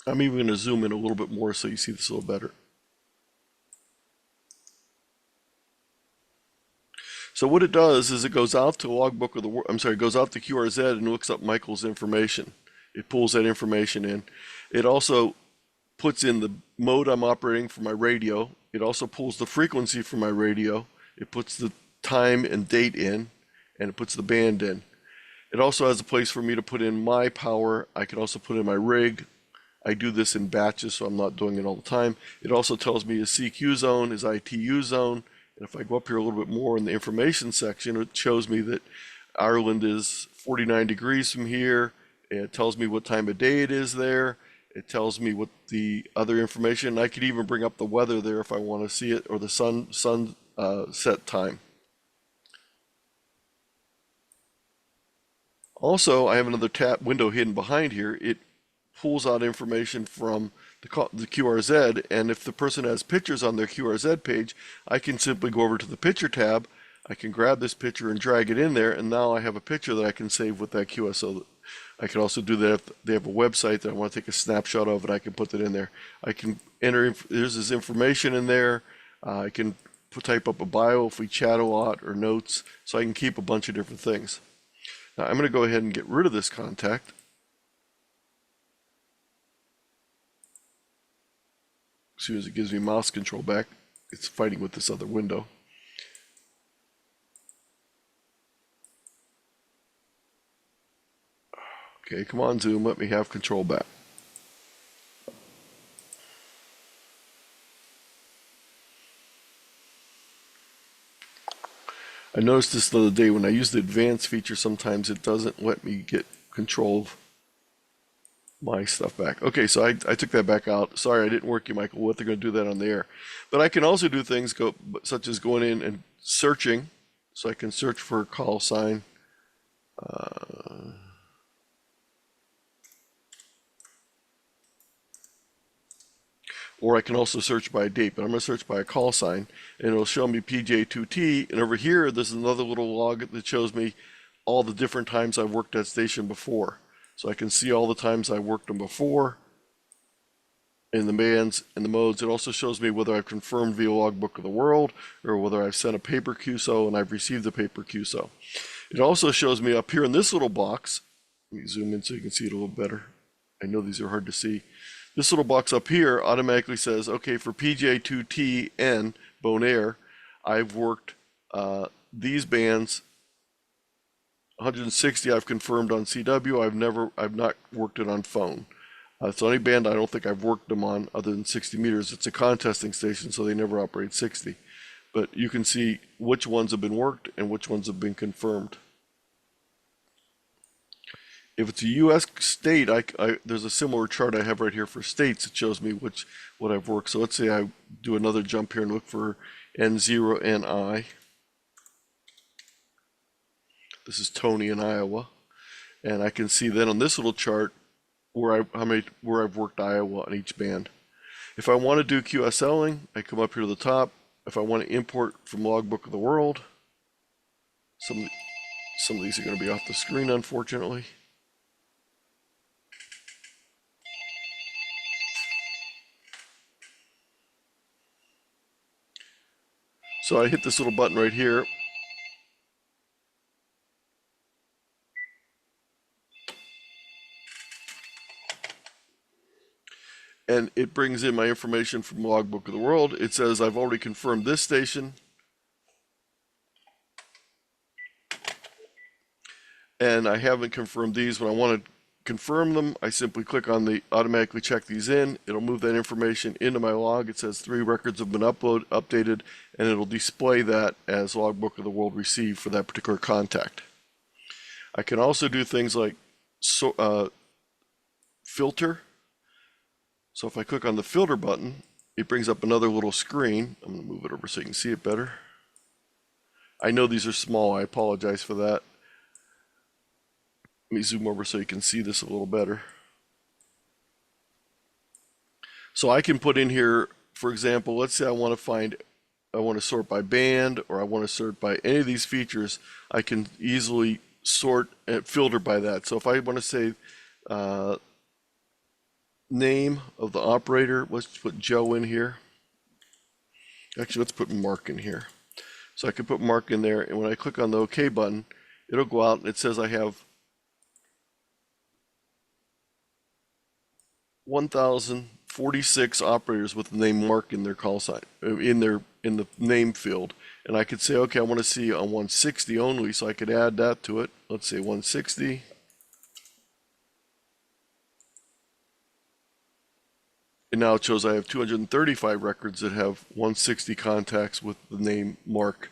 I'm even going to zoom in a little bit more so you see this a little better. So what it does is it goes out to logbook of the it goes out to QRZ and looks up Michael's information. It pulls that information in. It also puts in the mode I'm operating for my radio. It also pulls the frequency for my radio. It puts the time and date in, and it puts the band in. It also has a place for me to put in my power. I can also put in my rig. I do this in batches, so I'm not doing it all the time. It also tells me his CQ zone, his ITU zone. And if I go up here a little bit more in the information section, it shows me that Ireland is 49 degrees from here. It tells me what time of day it is there. It tells me what the other information. I could even bring up the weather there if I want to see it, or the sunset time. Also, I have another tab window hidden behind here. It pulls out information from the QRZ, and if the person has pictures on their QRZ page, I can simply go over to the picture tab. I can grab this picture and drag it in there, and now I have a picture that I can save with that QSO. I can also do that if they have a website that I want to take a snapshot of, and I can put that in there. I can enter, there's this information in there. I can type up a bio if we chat a lot, or notes, so I can keep a bunch of different things. Now I'm going to go ahead and get rid of this contact. As soon as it gives me mouse control back, it's fighting with this other window. Okay, come on, Zoom, let me have control back. I noticed this the other day when I use the advanced feature, sometimes it doesn't let me get control of my stuff back. Okay, so I took that back out. Sorry, I didn't work you, Michael. What they're going to do that on the air. But I can also do things such as going in and searching. So I can search for a call sign. Or I can also search by a date, but I'm going to search by a call sign, and it'll show me PJ2T. And over here, there's another little log that shows me all the different times I've worked that station before. So I can see all the times I worked them before in the bands and the modes. It also shows me whether I've confirmed via Logbook of the World or whether I've sent a paper QSO and I've received a paper QSO. It also shows me up here in this little box. Let me zoom in so you can see it a little better. I know these are hard to see. This little box up here automatically says, okay, for PJ2TN Bonaire, I've worked these bands 160 I've confirmed on CW. I've not worked it on phone. It's the only band I don't think I've worked them on other than 60 meters. It's a contesting station, so they never operate 60. But you can see which ones have been worked and which ones have been confirmed. If it's a U.S. state, there's a similar chart I have right here for states. It shows me what I've worked. So let's say I do another jump here and look for N0NI. This is Tony in Iowa, and I can see then on this little chart where I've worked Iowa on each band. If I want to do QSLing, I come up here to the top. If I want to import from Logbook of the World, some of these are going to be off the screen, unfortunately. So I hit this little button right here. and it brings in my information from Logbook of the World. It says I've already confirmed this station, and I haven't confirmed these. When I want to confirm them, I simply click on the automatically check these in. It'll move that information into my log. It says 3 records have been updated, and it'll display that as Logbook of the World received for that particular contact. I can also do things like filter. So if I click on the filter button, it brings up another little screen. I'm going to move it over so you can see it better. I know these are small. I apologize for that. Let me zoom over so you can see this a little better. So I can put in here, for example, let's say I want to sort by band, or I want to sort by any of these features. I can easily sort and filter by that. So if I want to say name of the operator, let's put Joe in here. Actually, let's put Mark in here. So I can put Mark in there, and when I click on the OK button, it'll go out and it says I have 1,046 operators with the name Mark in their call sign, in the name field. And I could say, okay, I want to see on 160 only, so I could add that to it. Let's say 160. And now it shows I have 235 records that have 160 contacts with the name Mark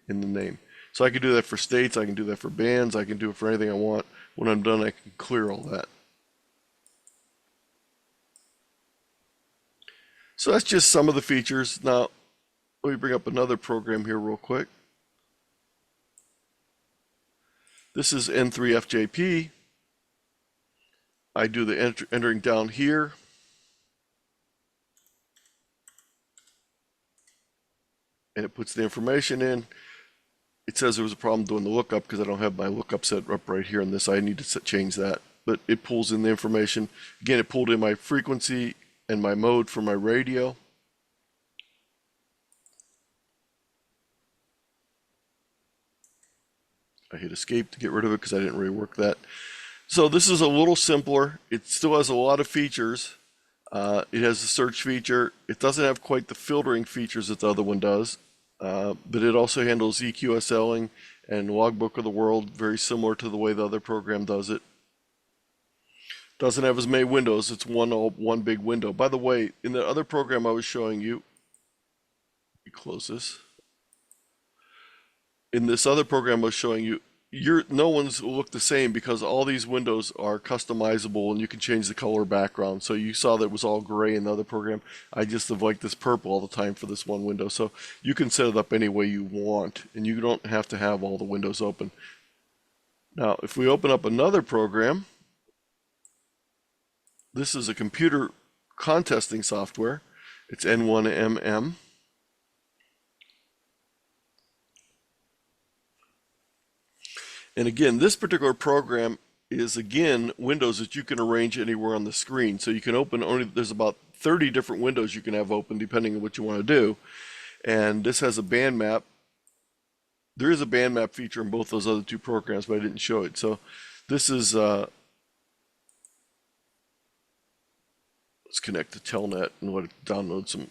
in the name. So I can do that for states, I can do that for bands, I can do it for anything I want. When I'm done, I can clear all that. So that's just some of the features. Now, let me bring up another program here real quick. This is N3FJP. I do the entering down here. And it puts the information in. It says there was a problem doing the lookup because I don't have my lookup set up right here on this. I need to change that. But it pulls in the information. Again, it pulled in my frequency and my mode for my radio. I hit escape to get rid of it because I didn't really work that. So this is a little simpler. It still has a lot of features. It has a search feature. It doesn't have quite the filtering features that the other one does, but it also handles EQSLing and Logbook of the World, very similar to the way the other program does it. Doesn't have as many windows. It's one big window. By the way, in the other program I was showing you, let me close this. In this other program I was showing you, no one's will look the same because all these windows are customizable and you can change the color background. So you saw that it was all gray in the other program. I just have liked this purple all the time for this one window. So you can set it up any way you want and you don't have to have all the windows open. Now, if we open up another program, this is a computer contesting software. It's N1MM. And again, this particular program is, again, windows that you can arrange anywhere on the screen. So you can open there's about 30 different windows you can have open depending on what you want to do. And this has a band map. There is a band map feature in both those other two programs, but I didn't show it. So this is, let's connect to Telnet and let it download some.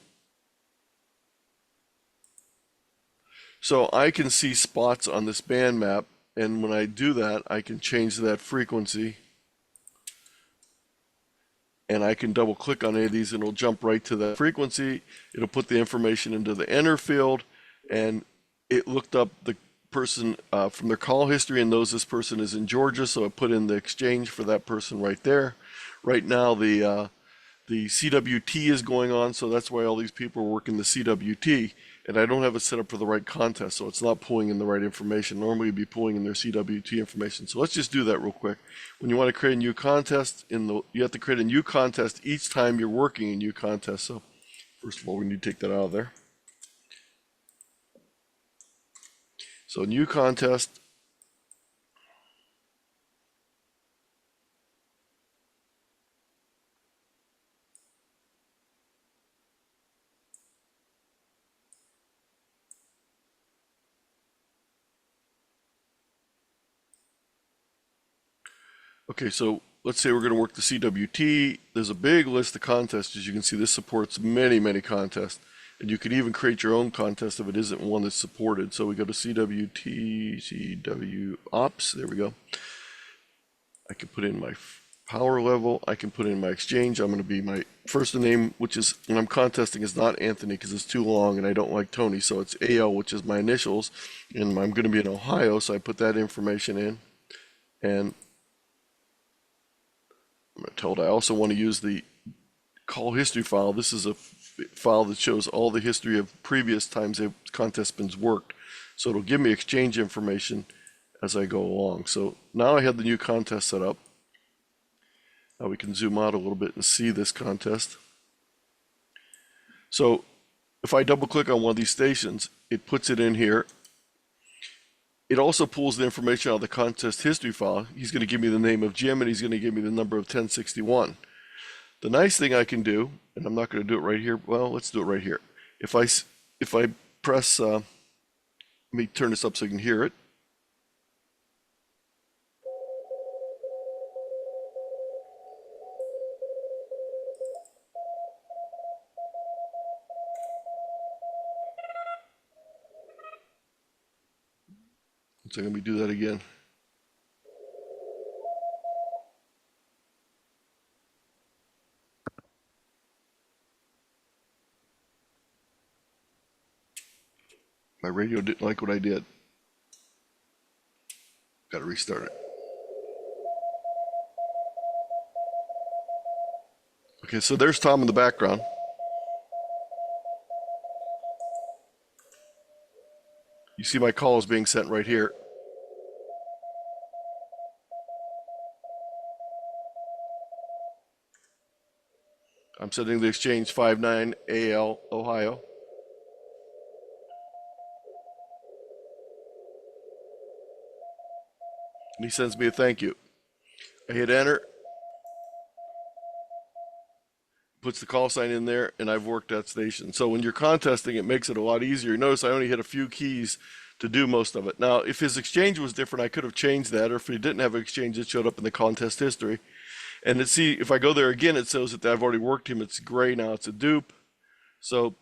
So I can see spots on this band map. And when I do that, I can change that frequency. And I can double click on any of these and it'll jump right to that frequency. It'll put the information into the enter field. And it looked up the person from their call history and knows this person is in Georgia. So I put in the exchange for that person right there. Right now, the CWT is going on. So that's why all these people are working the CWT. And I don't have it set up for the right contest, so it's not pulling in the right information. Normally it'd be pulling in their CWT information. So let's just do that real quick. When you want to create a new contest, you have to create a new contest each time you're working a new contest. So first of all, we need to take that out of there. So new contest. Okay, so let's say we're going to work the CWT. There's a big list of contests. As you can see, this supports many, many contests. And you can even create your own contest if it isn't one that's supported. So we go to CWT, CW Ops. There we go. I can put in my power level. I can put in my exchange. I'm going to be my first name, which is, when I'm contesting, is not Anthony because it's too long and I don't like Tony. So it's AL, which is my initials. And I'm going to be in Ohio, so I put that information in. And I'm told I also want to use the call history file. This is a file that shows all the history of previous times a contest been worked. So it'll give me exchange information as I go along. So now I have the new contest set up. Now we can zoom out a little bit and see this contest. So if I double click on one of these stations, it puts it in here. It also pulls the information out of the contest history file. He's going to give me the name of Jim and he's going to give me the number of 1061. The nice thing I can do, and I'm not going to do it right here. Well, let's do it right here. If I press, let me turn this up so you can hear it. So let me do that again. My radio didn't like what I did. Got to restart it. Okay, so there's Tom in the background. You see my call is being sent right here. I'm sending the exchange 59 AL Ohio. And he sends me a thank you. I hit enter. Puts the call sign in there, and I've worked that station. So when you're contesting, it makes it a lot easier. Notice I only hit a few keys to do most of it. Now, if his exchange was different, I could have changed that, or if he didn't have an exchange, it showed up in the contest history. And see, if I go there again, it shows that I've already worked him. It's gray now, it's a dupe. So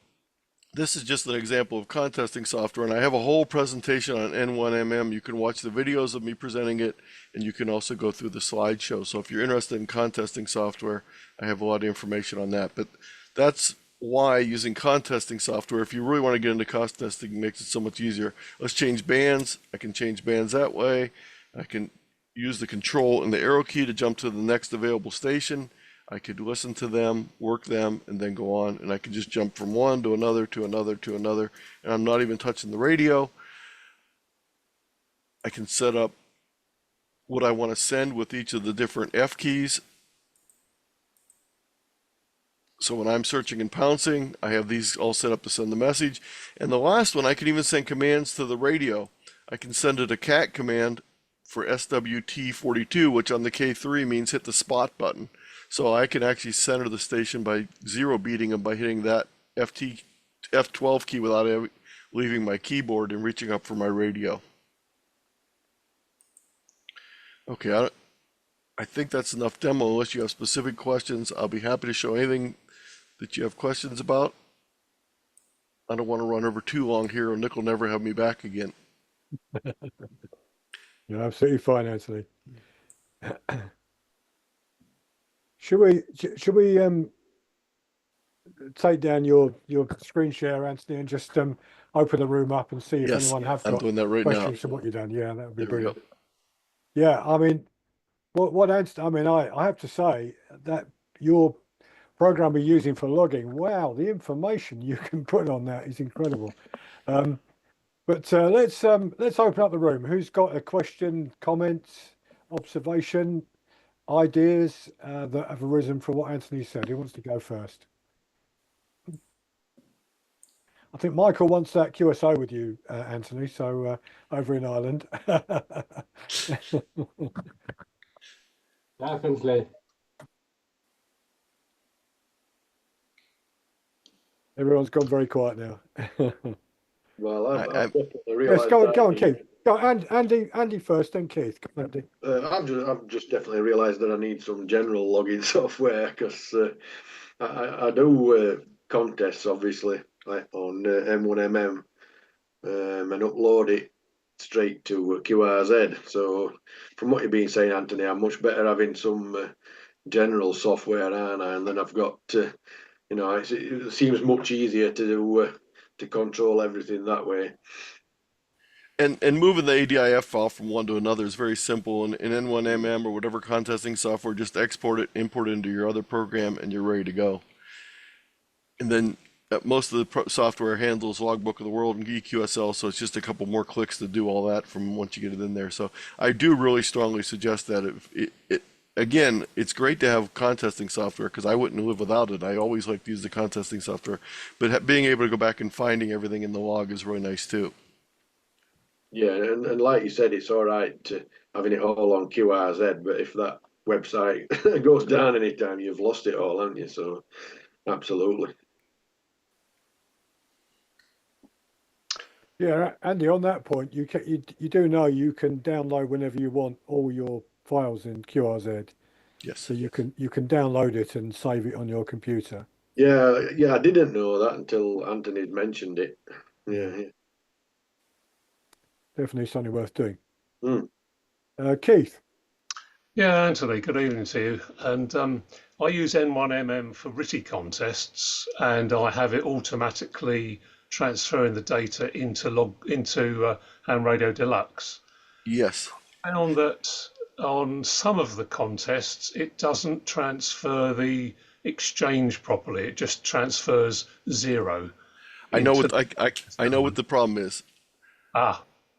this is just an example of contesting software, and I have a whole presentation on N1MM. You can watch the videos of me presenting it, and you can also go through the slideshow. So if you're interested in contesting software, I have a lot of information on that. But that's why using contesting software, if you really want to get into contesting, makes it so much easier. Let's change bands. I can change bands that way. I can use the control and the arrow key to jump to the next available station. I could listen to them, work them, and then go on. And I can just jump from one to another, to another, to another. And I'm not even touching the radio. I can set up what I want to send with each of the different F keys. So when I'm searching and pouncing, I have these all set up to send the message. And the last one, I can even send commands to the radio. I can send it a cat command for SWT42, which on the K3 means hit the spot button. So I can actually center the station by zero beating them by hitting that F12 key without leaving my keyboard and reaching up for my radio. Okay, I think that's enough demo. Unless you have specific questions, I'll be happy to show anything that you have questions about. I don't want to run over too long here, or Nick will never have me back again. You're absolutely fine, Anthony. Should we take down your screen share, Anthony, and just open the room up and see if anyone have got doing that right questions now. to what you've done? Yeah, that would be There we brilliant. go. Yeah, I mean, what Anthony, I mean, I have to say that your program you're using for logging, wow, the information you can put on that is incredible. But let's open up the room. Who's got a question, comment, observation, ideas that have arisen from what Anthony said? Who wants to go first? I think Michael wants that QSO with you, Anthony, so over in Ireland. Definitely. Everyone's gone very quiet now. Well, I've I'm- definitely Yes, realised go that on, Keith. Go, Andy first, then Keith. Go, Andy. I've just definitely realised that I need some general logging software because I do contests obviously like on M1MM and upload it straight to QRZ. So from what you've been saying, Anthony, I'm much better having some general software, aren't I? And then I've got it seems much easier to do to control everything that way. And moving the ADIF file from one to another is very simple. In N1MM or whatever contesting software, just export it, import it into your other program, and you're ready to go. And then most of the software handles Logbook of the World and EQSL, so it's just a couple more clicks to do all that from once you get it in there. So I do really strongly suggest that. Again, it's great to have contesting software because I wouldn't live without it. I always like to use the contesting software, but being able to go back and finding everything in the log is really nice too. Yeah, and like you said, it's all right having it all on QRZ, but if that website goes down anytime, you've lost it all, haven't you? So, absolutely. Yeah, Andy, on that point, you do know you can download whenever you want all your files in QRZ. Yes. So you can download it and save it on your computer. Yeah, I didn't know that until Anthony had mentioned it. Yeah. Definitely something worth doing. Mm. Keith. Yeah, Anthony, good evening to you. And I use N1MM for RTTY contests, and I have it automatically transferring the data into Ham Radio Deluxe. Yes. I found that on some of the contests, it doesn't transfer the exchange properly. It just transfers 0. I know what the problem is.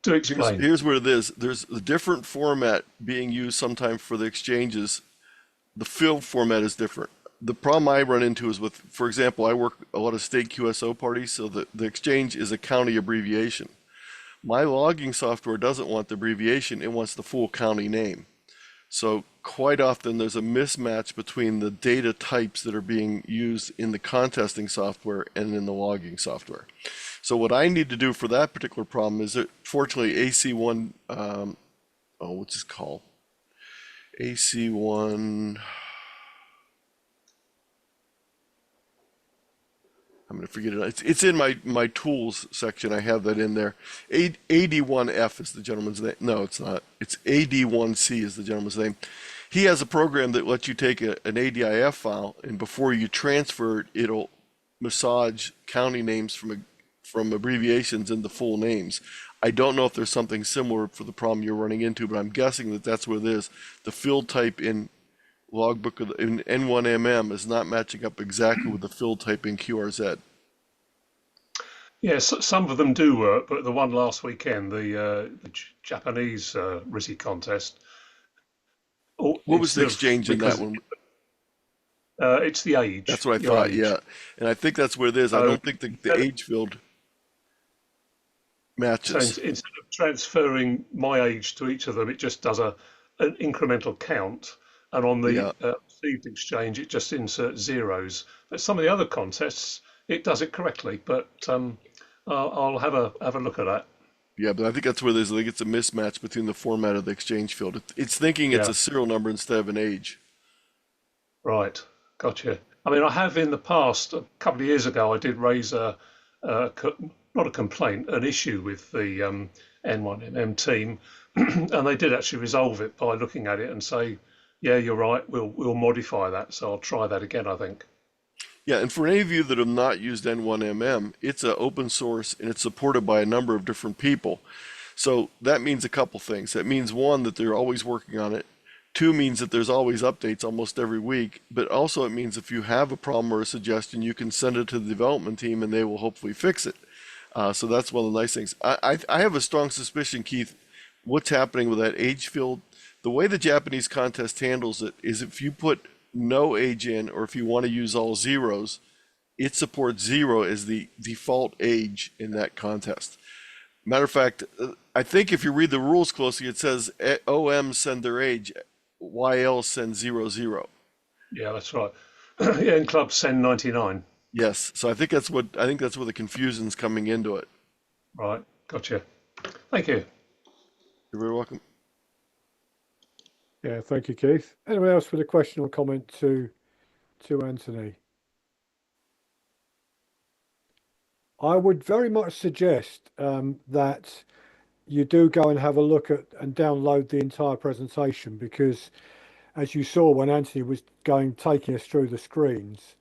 Do explain. Here's what it is. There's a different format being used sometimes for the exchanges. The field format is different. The problem I run into is with, for example, I work a lot of state QSO parties, so the exchange is a county abbreviation. My logging software doesn't want the abbreviation, it wants the full county name. So quite often there's a mismatch between the data types that are being used in the contesting software and in the logging software. So what I need to do for that particular problem is that fortunately AC1, what's this called? AC1, I'm going to forget it. It's in my tools section. I have that in there. AD1F is the gentleman's name. No, it's not. It's AD1C is the gentleman's name. He has a program that lets you take an ADIF file, and before you transfer it, it'll massage county names from abbreviations into full names. I don't know if there's something similar for the problem you're running into, but I'm guessing that that's what it is. The field type in logbook in N1MM is not matching up exactly with the field type in QRZ. Yes, some of them do work, but the one last weekend, the Japanese RTTY contest. What was the exchange in that one? It's the age. That's what I thought, yeah. And I think that's what it is. I don't think the age field matches. So instead of transferring my age to each of them, it just does an incremental count. And on the received exchange, it just inserts zeros. But some of the other contests, it does it correctly. But I'll have a look at that. Yeah, but I think that's where there's, I think it's a mismatch between the format of the exchange field. It's thinking it's a serial number instead of an age. Right, gotcha. I mean, I have in the past, a couple of years ago, I did raise not a complaint, an issue with the N1MM team, and they did actually resolve it by looking at it and say, yeah, you're right, we'll modify that. So I'll try that again, I think. Yeah, and for any of you that have not used N1MM, it's an open source and it's supported by a number of different people. So that means a couple things. That means, one, that they're always working on it. Two, means that there's always updates almost every week. But also it means if you have a problem or a suggestion, you can send it to the development team and they will hopefully fix it. So that's one of the nice things. I have a strong suspicion, Keith, what's happening with that age field. The way the Japanese contest handles it is if you put no age in, or if you want to use all zeros, it supports 0 as the default age in that contest. Matter of fact, I think if you read the rules closely, it says OM send their age, YL send 00. Yeah, that's right. Yeah, and clubs send 99. Yes, so I think that's where the confusion's coming into it. Right, gotcha. Thank you. You're very welcome. Yeah, thank you, Keith. Anyone else with a question or comment to Anthony? I would very much suggest that you do go and have a look at and download the entire presentation, because as you saw when Anthony was taking us through the screens,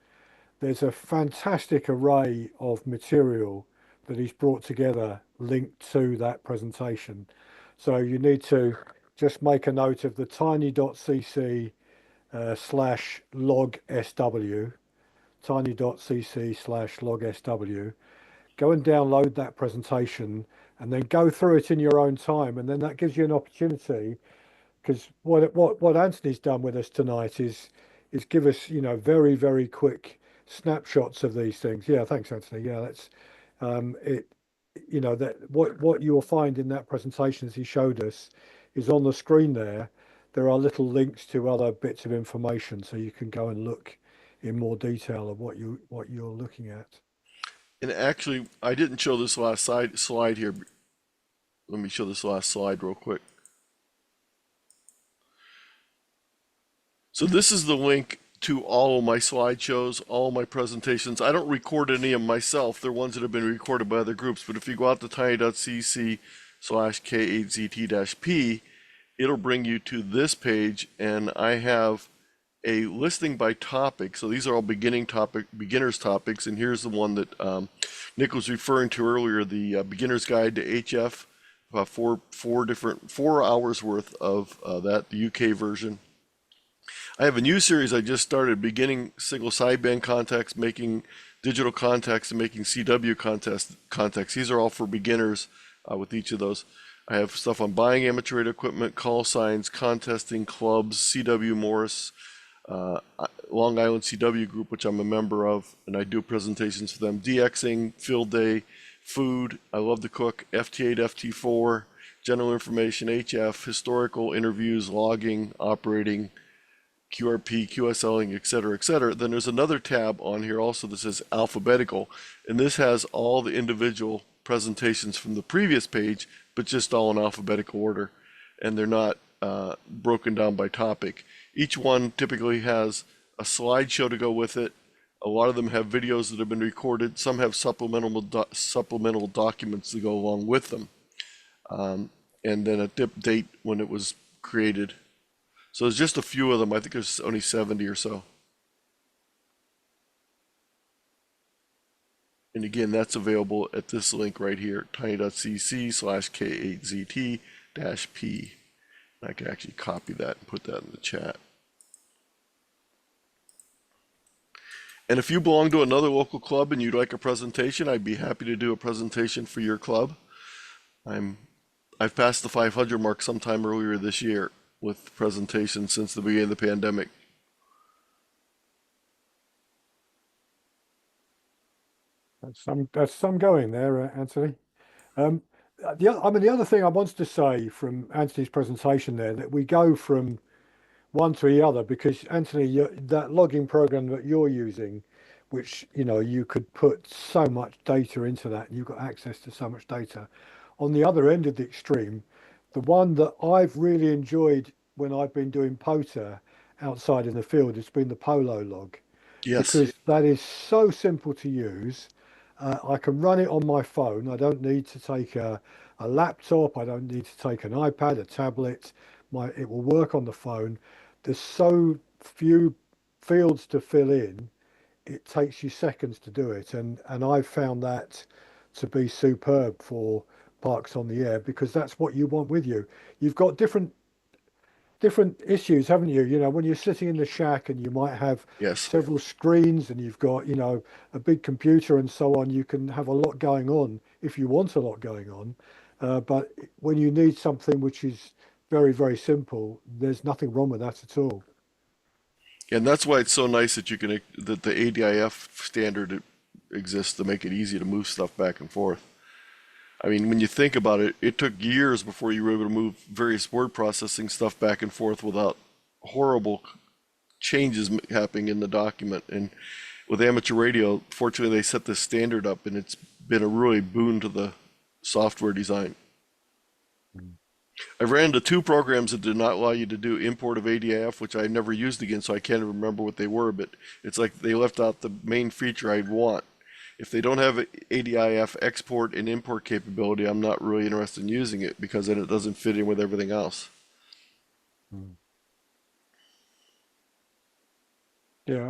there's a fantastic array of material that he's brought together linked to that presentation. So you need to just make a note of the tiny.cc slash log SW, tiny.cc slash log SW. Go and download that presentation and then go through it in your own time. And then that gives you an opportunity, because what Anthony's done with us tonight is give us, you know, very, very quick snapshots of these things. Yeah, thanks, Anthony. Yeah, that's it. You know, that what you'll find in that presentation, as he showed us, is on the screen there. There are little links to other bits of information, so you can go and look in more detail of what you're looking at. And actually, I didn't show this last slide here. Let me show this last slide real quick. So this is the link to all of my slideshows, all my presentations. I don't record any of them myself. They're ones that have been recorded by other groups. But if you go out to tiny.cc slash K8ZT-P, it'll bring you to this page, and I have a listing by topic. So these are all beginners topics, and here's the one that Nick was referring to earlier, the Beginner's Guide to HF, 4 hours worth of that, the UK version. I have a new series I just started, beginning single sideband contacts, making digital contacts, and making CW contacts. These are all for beginners with each of those. I have stuff on buying amateur radio equipment, call signs, contesting, clubs, CW Morris, Long Island CW group, which I'm a member of, and I do presentations for them, DXing, field day, food, I love to cook, FT8, FT4, general information, HF, historical, interviews, logging, operating, QRP, QSLing, etc., etc. Then there's another tab on here also that says alphabetical, and this has all the individual presentations from the previous page, but just all in alphabetical order, and they're not broken down by topic. Each one typically has a slideshow to go with it. A lot of them have videos that have been recorded. Some have supplemental documents to go along with them, and then a date when it was created. So there's just a few of them. I think there's only 70 or so. And again, that's available at this link right here, tiny.cc slash K8ZT-P. I can actually copy that and put that in the chat. And if you belong to another local club and you'd like a presentation, I'd be happy to do a presentation for your club. I've passed the 500 mark sometime earlier this year with presentations since the beginning of the pandemic. That's some going there, Anthony. The other thing I wanted to say from Anthony's presentation there, that we go from one to the other, because Anthony, that logging program that you're using, which, you know, you could put so much data into that, and you've got access to so much data. On the other end of the extreme, the one that I've really enjoyed when I've been doing POTA outside in the field has been the Polo log. Yes. Because that is so simple to use. I can run it on my phone. I don't need to take a laptop. I don't need to take an iPad, a tablet. It will work on the phone. There's so few fields to fill in. It takes you seconds to do it. And I've found that to be superb for Parks on the Air, because that's what you want with you. You've got different issues, haven't you? You know, when you're sitting in the shack and you might have several screens and you've got, you know, a big computer and so on, you can have a lot going on if you want a lot going on. But when you need something which is very, very simple, there's nothing wrong with that at all. And that's why it's so nice that that the ADIF standard exists to make it easy to move stuff back and forth. I mean, when you think about it, it took years before you were able to move various word processing stuff back and forth without horrible changes happening in the document. And with amateur radio, fortunately, they set this standard up, and it's been a really boon to the software design. I ran into two programs that did not allow you to do import of ADIF, which I never used again, so I can't remember what they were, but it's like they left out the main feature I'd want. If they don't have ADIF export and import capability, I'm not really interested in using it because then it doesn't fit in with everything else. Yeah,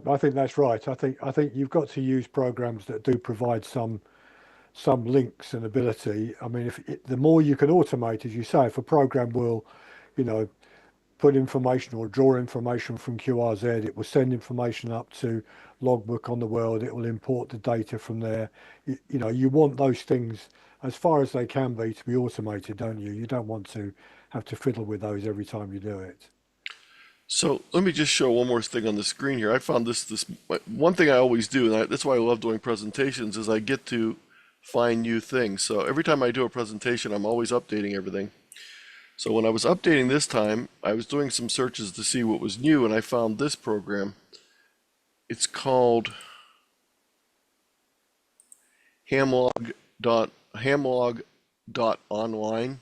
I think that's right. I think you've got to use programs that do provide some links and ability. I mean, the more you can automate, as you say, if a program will, you know, put information or draw information from QRZ, it will send information up to Logbook on the World, it will import the data from there. You know, you want those things as far as they can be to be automated, don't you? You don't want to have to fiddle with those every time you do it. So let me just show one more thing on the screen here. I found this one thing I always do, and that's why I love doing presentations, is I get to find new things. So every time I do a presentation, I'm always updating everything. So when I was updating this time, I was doing some searches to see what was new, and I found this program. It's called hamlog.online,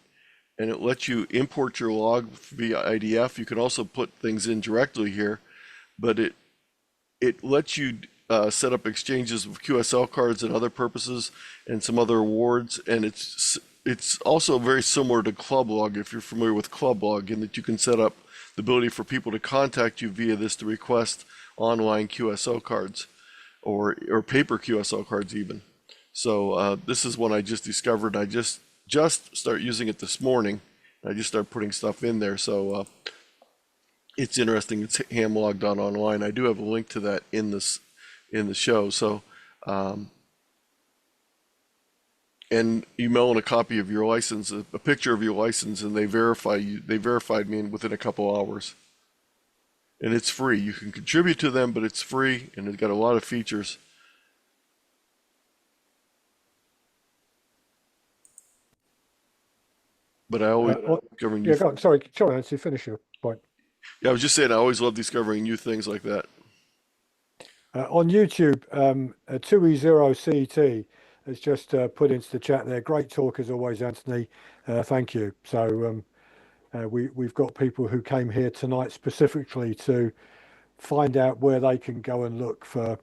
and it lets you import your log via IDF. You can also put things in directly here, but it lets you set up exchanges with QSL cards and other purposes and some other awards, and it's also very similar to Clublog if you're familiar with Clublog, in that you can set up the ability for people to contact you via this to request online QSL cards or paper QSL cards even. So this is one I just discovered. I just started using it this morning. I just started putting stuff in there. So it's interesting. It's hamlog.online. I do have a link to that in the show. So and email in a copy of your license, a picture of your license, and they verified me within a couple hours. And it's free. You can contribute to them, but it's free, and it's got a lot of features. But I always discovering new. Yeah, go on. Sorry, Nancy, finish your point. Yeah, I was just saying I always love discovering new things like that. On YouTube, 2E0CT has just put into the chat there. Great talk as always, Anthony. Thank you. So we've got people who came here tonight specifically to find out where they can go and look for,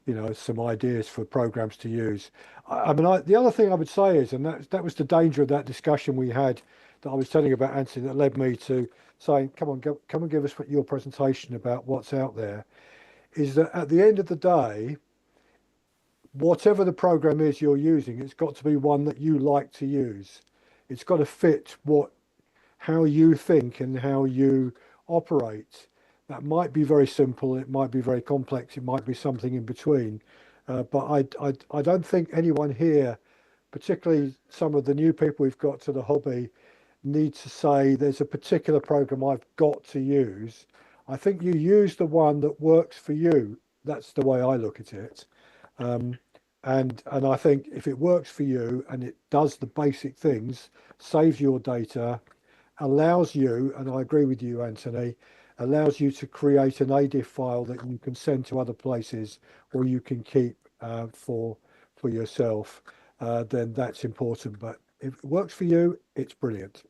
you know, some ideas for programs to use. I mean, the other thing I would say is, and that was the danger of that discussion we had that I was telling you about, Anthony, that led me to saying, come and give us your presentation about what's out there, is that at the end of the day, whatever the program is you're using, it's got to be one that you like to use. It's got to fit how you think and how you operate. That might be very simple, it might be very complex, it might be something in between. But I don't think anyone here, particularly some of the new people we've got to the hobby, need to say there's a particular program I've got to use. I think you use the one that works for you. That's the way I look at it. And I think if it works for you and it does the basic things, saves your data, allows you, and I agree with you, Anthony, allows you to create an ADIF file that you can send to other places or you can keep for yourself, then that's important. But if it works for you, it's brilliant.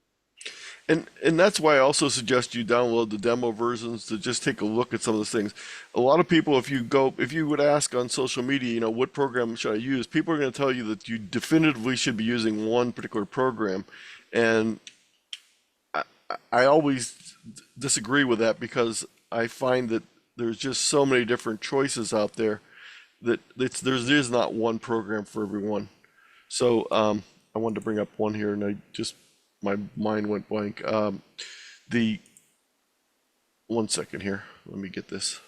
And that's why I also suggest you download the demo versions to just take a look at some of those things. A lot of people, if you would ask on social media, you know, what program should I use, people are going to tell you that you definitively should be using one particular program. And I always disagree with that because I find that there's just so many different choices out there that there is not one program for everyone. So I wanted to bring up one here, and my mind went blank. One second here. Let me get this.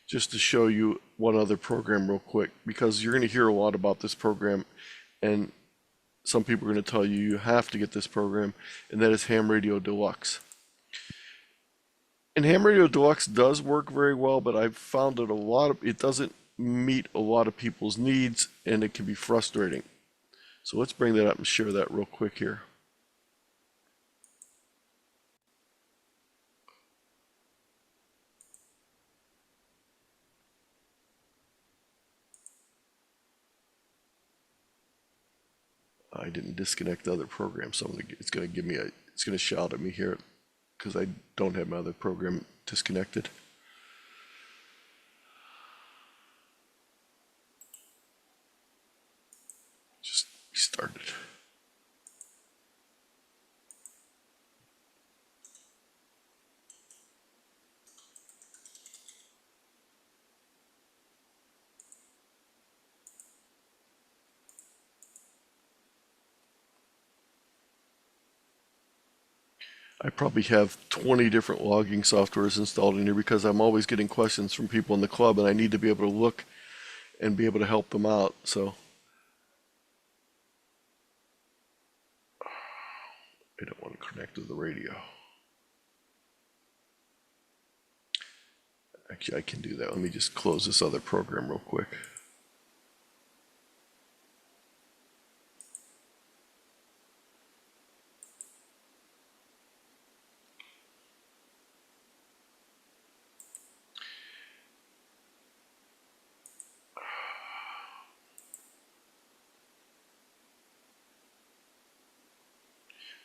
Just to show you one other program real quick, because you're going to hear a lot about this program, and some people are going to tell you you have to get this program, and that is Ham Radio Deluxe. And Ham Radio Deluxe does work very well, but I've found that it doesn't meet a lot of people's needs, and it can be frustrating. So let's bring that up and share that real quick here. I didn't disconnect the other program, so it's going to give me it's going to shout at me here because I don't have my other program disconnected. Just restarted. I probably have 20 different logging softwares installed in here because I'm always getting questions from people in the club and I need to be able to look and be able to help them out. So I don't want to connect to the radio. Actually, I can do that. Let me just close this other program real quick.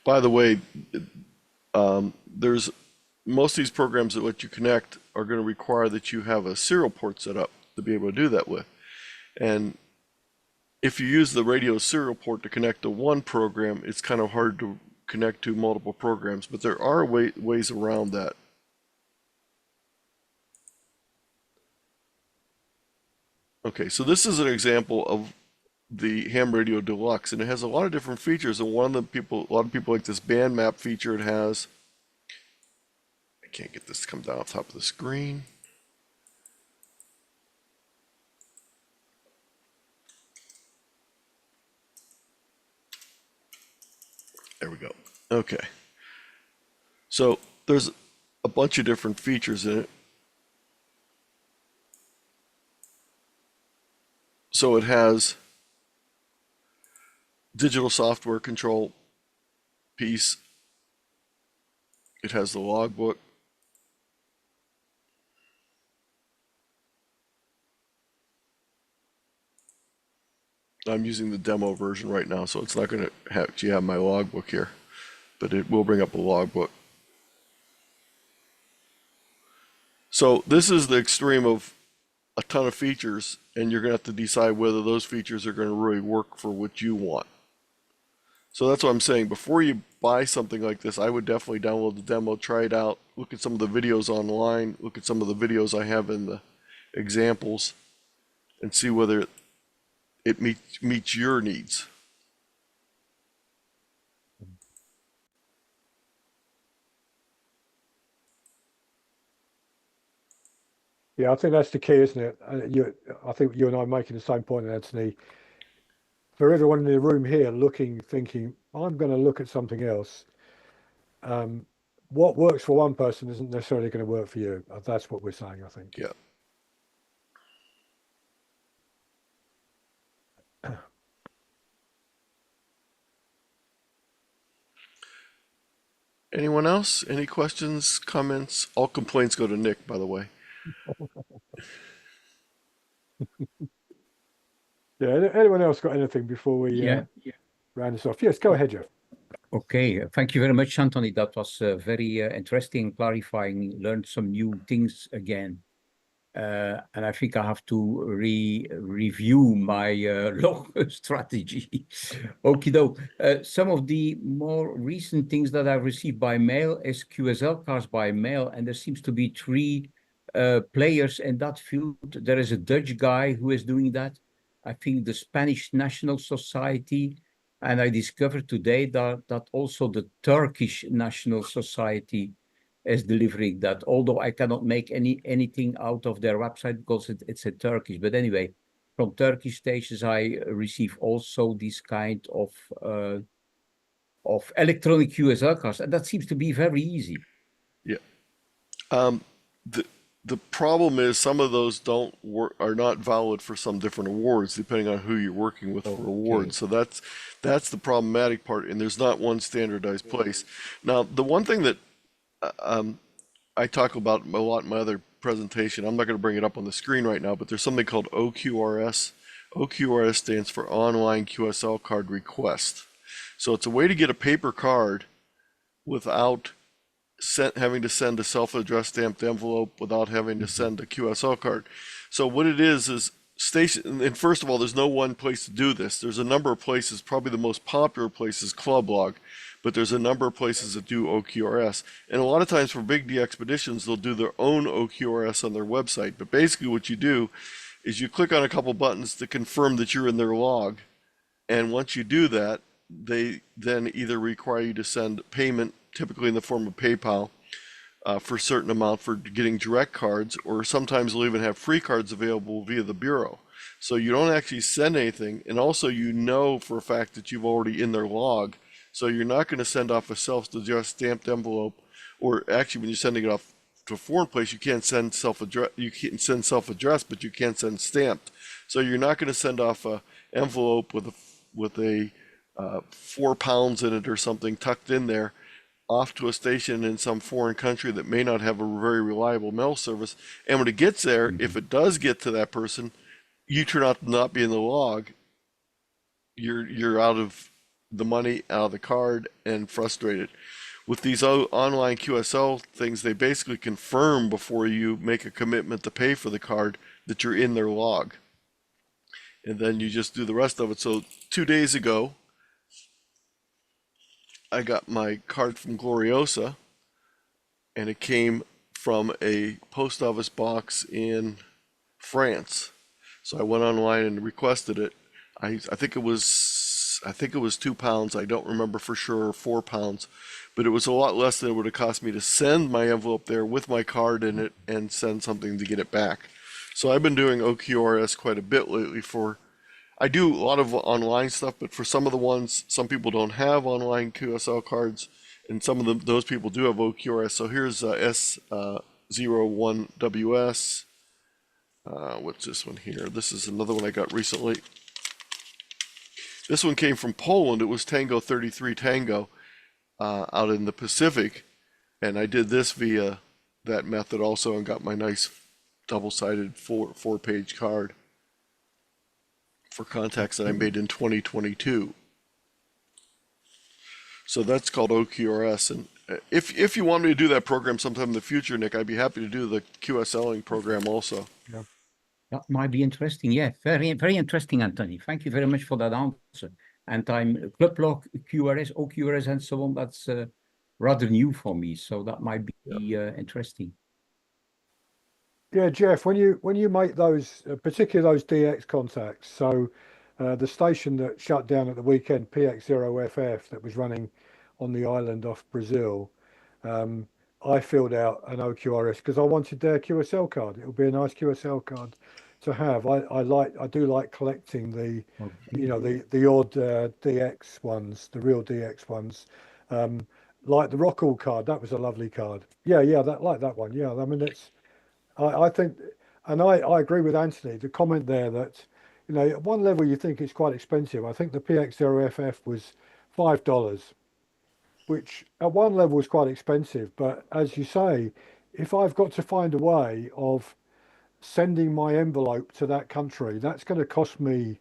By the way, there's most of these programs that let you connect are going to require that you have a serial port set up to be able to do that with. And if you use the radio serial port to connect to one program, it's kind of hard to connect to multiple programs, but there are ways around that. Okay, so this is an example of the Ham Radio Deluxe, and it has a lot of different features. And a lot of people like this band map feature it has. I can't get this to come down off the top of the screen. There we go. Okay. So there's a bunch of different features in it. So it has digital software control piece. It has the logbook. I'm using the demo version right now, so it's not going to actually have my logbook here, but it will bring up a logbook. So this is the extreme of a ton of features, and you're going to have to decide whether those features are going to really work for what you want. So that's what I'm saying. Before you buy something like this, I would definitely download the demo, try it out, look at some of the videos online, look at some of the videos I have in the examples, and see whether it meets your needs. Yeah, I think that's the key, isn't it? I think you and I are making the same point, Anthony. For everyone in the room here looking, thinking, I'm going to look at something else. What works for one person isn't necessarily going to work for you. That's what we're saying, I think. Yeah. Anyone else? Any questions, comments? All complaints go to Nick, by the way. Yeah, anyone else got anything before we round this off? Yes, go ahead, Jeff. Okay, thank you very much, Anthony. That was very interesting, clarifying, learned some new things again. And I think I have to review my log strategy. Okie doke. Some of the more recent things that I've received by mail is QSL cards by mail, and there seems to be 3 players in that field. There is a Dutch guy who is doing that. I think the Spanish National Society, and I discovered today that also the Turkish National Society is delivering that, although I cannot make anything out of their website because it's a Turkish. But anyway, from Turkish stations, I receive also this kind of electronic QSL cards, and that seems to be very easy. Yeah. The problem is some of those are not valid for some different awards, depending on who you're working with for awards. So that's the problematic part, and there's not one standardized place. Now, the one thing that I talk about a lot in my other presentation, I'm not going to bring it up on the screen right now, but there's something called OQRS, OQRS stands for Online QSL Card Request. So it's a way to get a paper card without having to send a self-addressed stamped envelope, without having to send a QSL card. So what it is station, and first of all, there's no one place to do this. There's a number of places. Probably the most popular place is Clublog, but there's a number of places that do OQRS. And a lot of times for big DXpeditions, they'll do their own OQRS on their website. But basically what you do is you click on a couple buttons to confirm that you're in their log. And once you do that, they then either require you to send payment, typically in the form of PayPal, for a certain amount for getting direct cards, or sometimes they'll even have free cards available via the Bureau. So you don't actually send anything, and also you know for a fact that you've already in their log, so you're not going to send off a self-addressed stamped envelope, or actually when you're sending it off to a foreign place, you can't send self-addressed, you can send self-addressed, but you can't send stamped. So you're not going to send off a envelope with a 4 pounds in it or something tucked in there off to a station in some foreign country that may not have a very reliable mail service. And when it gets there, if it does get to that person, you turn out to not be in the log, you're out of the money, out of the card, and frustrated. With these online QSL things, they basically confirm before you make a commitment to pay for the card that you're in their log. And then you just do the rest of it. So 2 days ago, I got my card from Gloriosa, and it came from a post office box in France. So I went online and requested it. I think it was 2 pounds. I don't remember for sure, 4 pounds, but it was a lot less than it would have cost me to send my envelope there with my card in it and send something to get it back. So I've been doing OQRS quite a bit lately I do a lot of online stuff, but for some of the ones, some people don't have online QSL cards, and some of those people do have OQRS. So here's S01WS. What's this one here? This is another one I got recently. This one came from Poland. It was Tango 33 Tango out in the Pacific, and I did this via that method also and got my nice double-sided four-page card for contacts that I made in 2022. So that's called OQRS. And if you want me to do that program sometime in the future, Nick, I'd be happy to do the QSLing program also. Yeah. That might be interesting. Yeah, very, very interesting, Anthony. Thank you very much for that answer. And I'm Clublog, QRS, OQRS, and so on. That's rather new for me, so that might be interesting. Yeah, Jeff, when you make those, particularly those DX contacts, so the station that shut down at the weekend, PX0FF, that was running on the island off Brazil, I filled out an OQRS because I wanted their QSL card. It would be a nice QSL card to have. I do like collecting the odd DX ones, the real DX ones. Like the Rockall card, that was a lovely card. Yeah, like that one. Yeah, I mean I think, and I agree with Anthony, the comment there that, at one level you think it's quite expensive. I think the PX0FF was $5, which at one level is quite expensive. But as you say, if I've got to find a way of sending my envelope to that country, that's going to cost me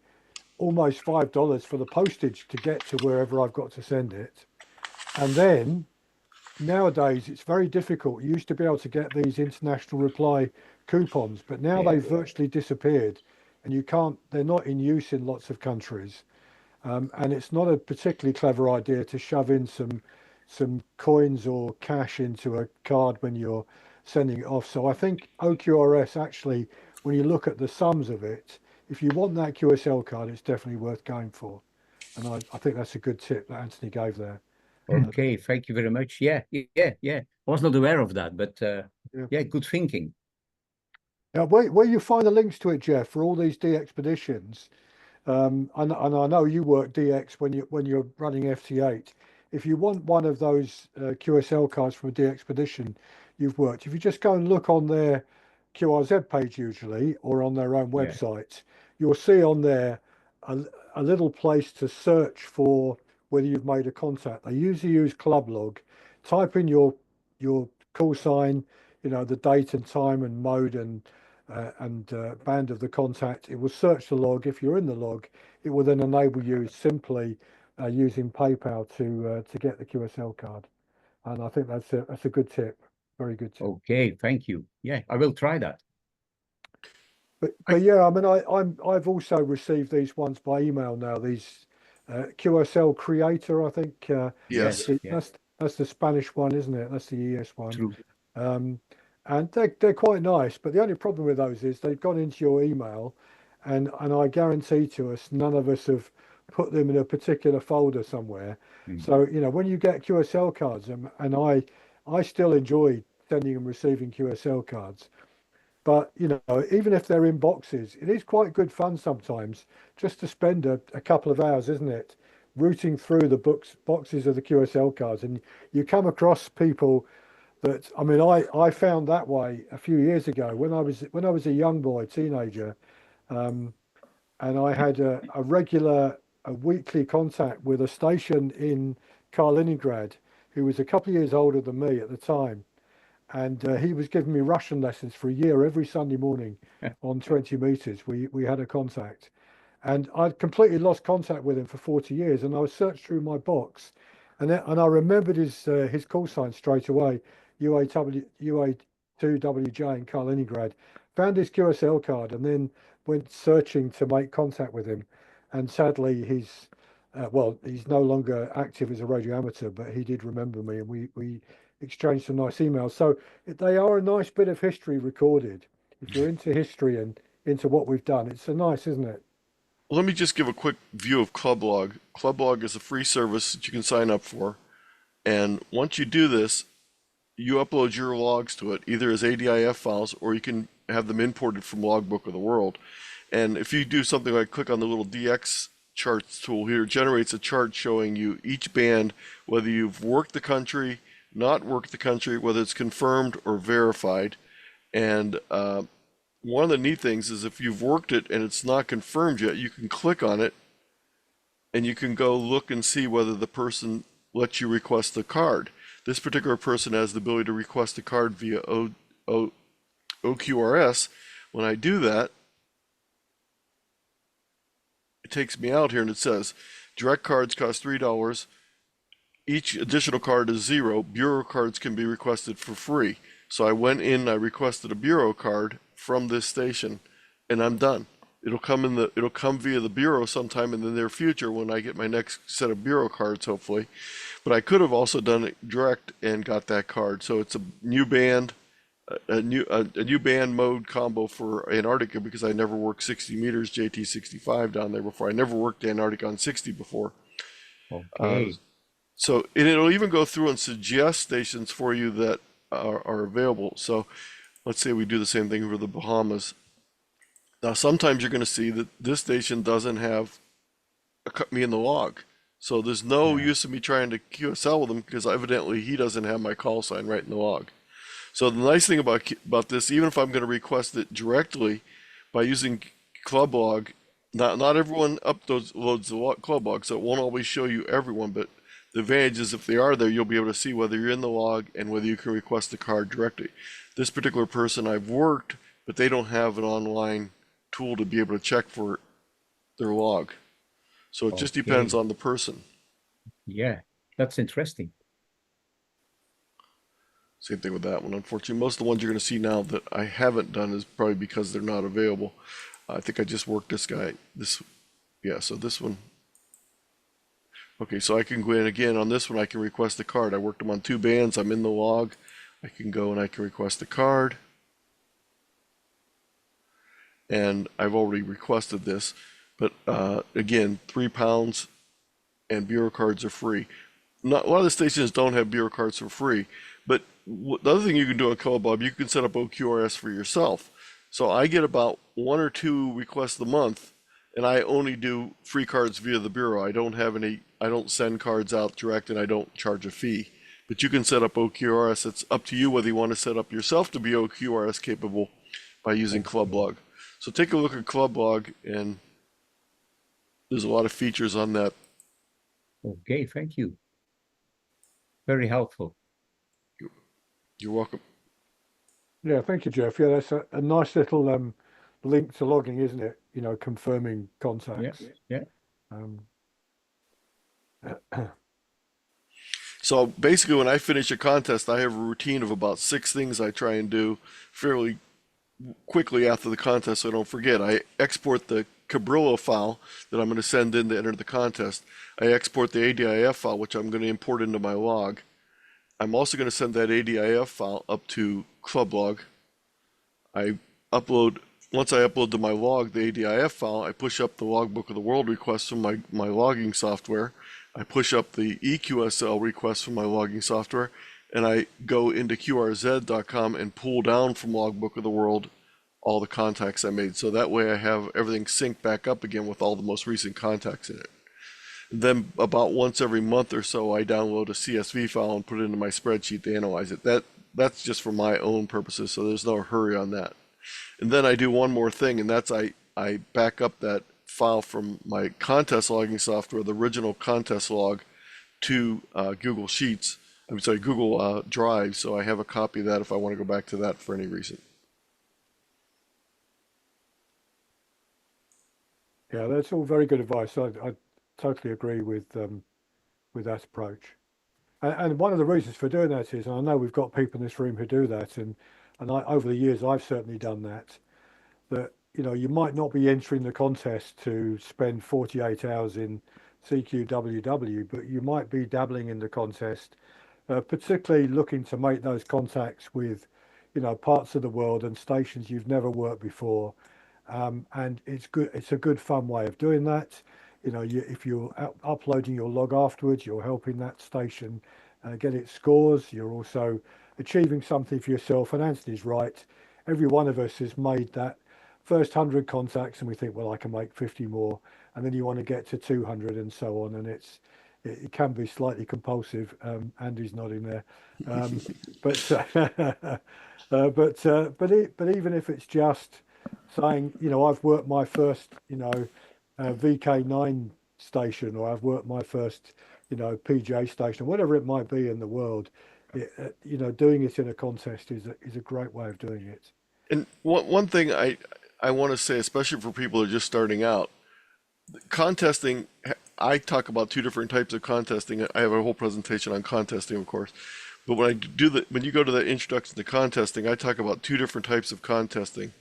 almost $5 for the postage to get to wherever I've got to send it. And then nowadays it's very difficult. You used to be able to get these international reply coupons, but now they've virtually disappeared, and they're not in use in lots of countries. And it's not a particularly clever idea to shove in some coins or cash into a card when you're sending it off. So I think OQRS actually, when you look at the sums of it, if you want that QSL card, it's definitely worth going for. And I think that's a good tip that Anthony gave there. Okay, thank you very much. Yeah. I was not aware of that, but good thinking. Now, where you find the links to it, Jeff, for all these DXpeditions, and I know you work DX when you're running FT8. If you want one of those QSL cards from a DXpedition you've worked, if you just go and look on their QRZ page usually, or on their own website, you'll see on there a little place to search for whether you've made a contact. They usually use Clublog. Type in your call sign, the date and time and mode and and band of the contact. It will search the log. If you're in the log, it will then enable you simply using PayPal to get the QSL card. And I think that's a good tip. Very good tip. Okay, thank you. Yeah, I will try that. But yeah, I mean, I've also received these ones by email now. These QSL Creator, I think. Yes. Yeah, That's the Spanish one, isn't it? That's the ES one. true. And they're quite nice. But the only problem with those is they've gone into your email, and I guarantee to us, none of us have put them in a particular folder somewhere. So when you get QSL cards, and I still enjoy sending and receiving QSL cards. But even if they're in boxes, it is quite good fun sometimes just to spend a couple of hours, isn't it, rooting through the boxes of the QSL cards, and you come across people that, I mean, I found that way a few years ago when I was a young boy, teenager, and I had a weekly contact with a station in Kaliningrad who was a couple of years older than me at the time. And he was giving me Russian lessons for a year every Sunday morning on 20 meters. We had a contact, and I'd completely lost contact with him for 40 years. And I was searched through my box, and I remembered his call sign straight away, UA2WJ in Kaliningrad. Found his QSL card, and then went searching to make contact with him. And sadly, he's no longer active as a radio amateur, but he did remember me, and we exchanged some nice emails. So they are a nice bit of history recorded. If you're into history and into what we've done, it's so nice, isn't it? Let me just give a quick view of Clublog. Clublog is a free service that you can sign up for. And once you do this, you upload your logs to it, either as ADIF files or you can have them imported from Logbook of the World. And if you do something like click on the little DX charts tool here, it generates a chart showing you each band, whether you've worked the country, not worked the country, whether it's confirmed or verified. And one of the neat things is if you've worked it and it's not confirmed yet, you can click on it and you can go look and see whether the person lets you request the card. This particular person has the ability to request a card via OQRS. When I do that, it takes me out here and it says direct cards cost $3. Each additional card is $0. Bureau cards can be requested for free. So I went in, I requested a bureau card from this station, and I'm done. It'll come via the bureau sometime in the near future when I get my next set of bureau cards, hopefully. But I could have also done it direct and got that card. So it's a new band, a new band mode combo for Antarctica because I never worked 60 meters JT65 down there before. I never worked Antarctica on 60 before. Okay. So and it'll even go through and suggest stations for you that are available. So let's say we do the same thing for the Bahamas. Now sometimes you're going to see that this station doesn't have me in the log. So there's no use of me trying to QSL with him because evidently he doesn't have my call sign right in the log. So the nice thing about this, even if I'm going to request it directly by using Clublog, not everyone uploads the Clublog, so it won't always show you everyone, but the advantage is if they are there, you'll be able to see whether you're in the log and whether you can request the card directly. This particular person I've worked, but they don't have an online tool to be able to check for their log. So it just depends on the person. Yeah, that's interesting. Same thing with that one. Unfortunately, most of the ones you're going to see now that I haven't done is probably because they're not available. I think I just worked this guy. So this one. Okay, so I can go in again on this one. I can request the card. I worked them on 2 bands. I'm in the log. I can go and I can request the card. And I've already requested this. But again, £3 and bureau cards are free. A lot of the stations don't have bureau cards for free. But the other thing you can do on Clublog, you can set up OQRS for yourself. So I get about 1 or 2 requests a month, and I only do free cards via the bureau. I don't send cards out direct, and I don't charge a fee. But you can set up OQRS. It's up to you whether you want to set up yourself to be OQRS capable by using Clublog. So take a look at Clublog, and there's a lot of features on that. Okay, thank you. Very helpful. You're welcome. Yeah, thank you, Jeff. Yeah, that's a nice little link to logging, isn't it? You know, confirming Yeah, contacts. yeah. Um, So basically, when I finish a contest, I have a routine of about 6 things I try and do fairly quickly after the contest so I don't forget. I export the Cabrillo file that I'm going to send in to enter the contest. I export the ADIF file, which I'm going to import into my log. I'm also going to send that ADIF file up to Clublog. I upload, once I upload to my log the ADIF file, I push up the logbook of the world request from my logging software. I push up the EQSL request from my logging software, and I go into QRZ.com and pull down from logbook of the world all the contacts I made. So that way I have everything synced back up again with all the most recent contacts in it. And then about once every month or so, I download a CSV file and put it into my spreadsheet to analyze it. That's just for my own purposes, so there's no hurry on that. And then I do one more thing, and that's I back up that file from my contest logging software, the original contest log, to Google Sheets. I'm sorry, Google Drive, so I have a copy of that if I want to go back to that for any reason. yeah, that's all very good advice. I totally agree with that approach. And one of the reasons for doing that is, and I know we've got people in this room who do that, and over the years I've certainly done that. That you know you might not be entering the contest to spend 48 hours in CQWW, but you might be dabbling in the contest, particularly looking to make those contacts with, you know, parts of the world and stations you've never worked before. And it's good. It's a good, fun way of doing that. You know, if you're uploading your log afterwards, you're helping that station get its scores. You're also achieving something for yourself. And Anthony's right. Every one of us has made that first 100 contacts, and we think, well, I can make 50 more, and then you want to get to 200 and so on. And it can be slightly compulsive. Andy's nodding there, but but even if it's just saying, you know, I've worked my first, you know, VK9 station, or I've worked my first, you know, PJ station, whatever it might be in the world, you know, doing it in a contest is a great way of doing it. And one thing I want to say, especially for people who are just starting out, contesting, I talk about 2 different types of contesting. I have a whole presentation on contesting, of course. But when you go to the introduction to contesting, I talk about 2 different types of contesting.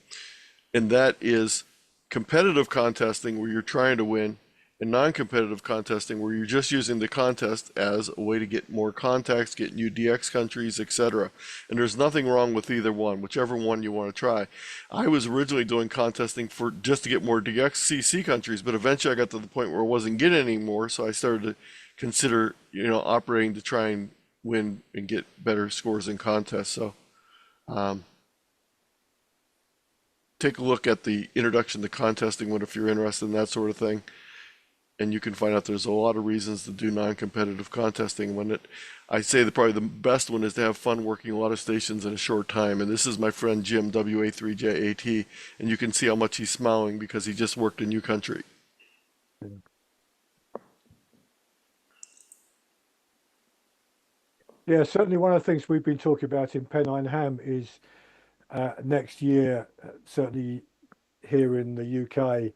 And that is competitive contesting, where you're trying to win, and non-competitive contesting, where you're just using the contest as a way to get more contacts, get new DX countries, etc. And there's nothing wrong with either one, whichever one you want to try. I was originally doing contesting for just to get more DXCC countries, but eventually I got to the point where I wasn't getting any more, so I started to consider, you know, operating to try and win and get better scores in contests. So take a look at the introduction to contesting one if you're interested in that sort of thing. And you can find out there's a lot of reasons to do non-competitive contesting. I say that probably the best one is to have fun working a lot of stations in a short time. And this is my friend Jim, WA3JAT, and you can see how much he's smiling because he just worked a new country. Yeah, certainly one of the things we've been talking about in Pennine Ham is next year, certainly here in the UK,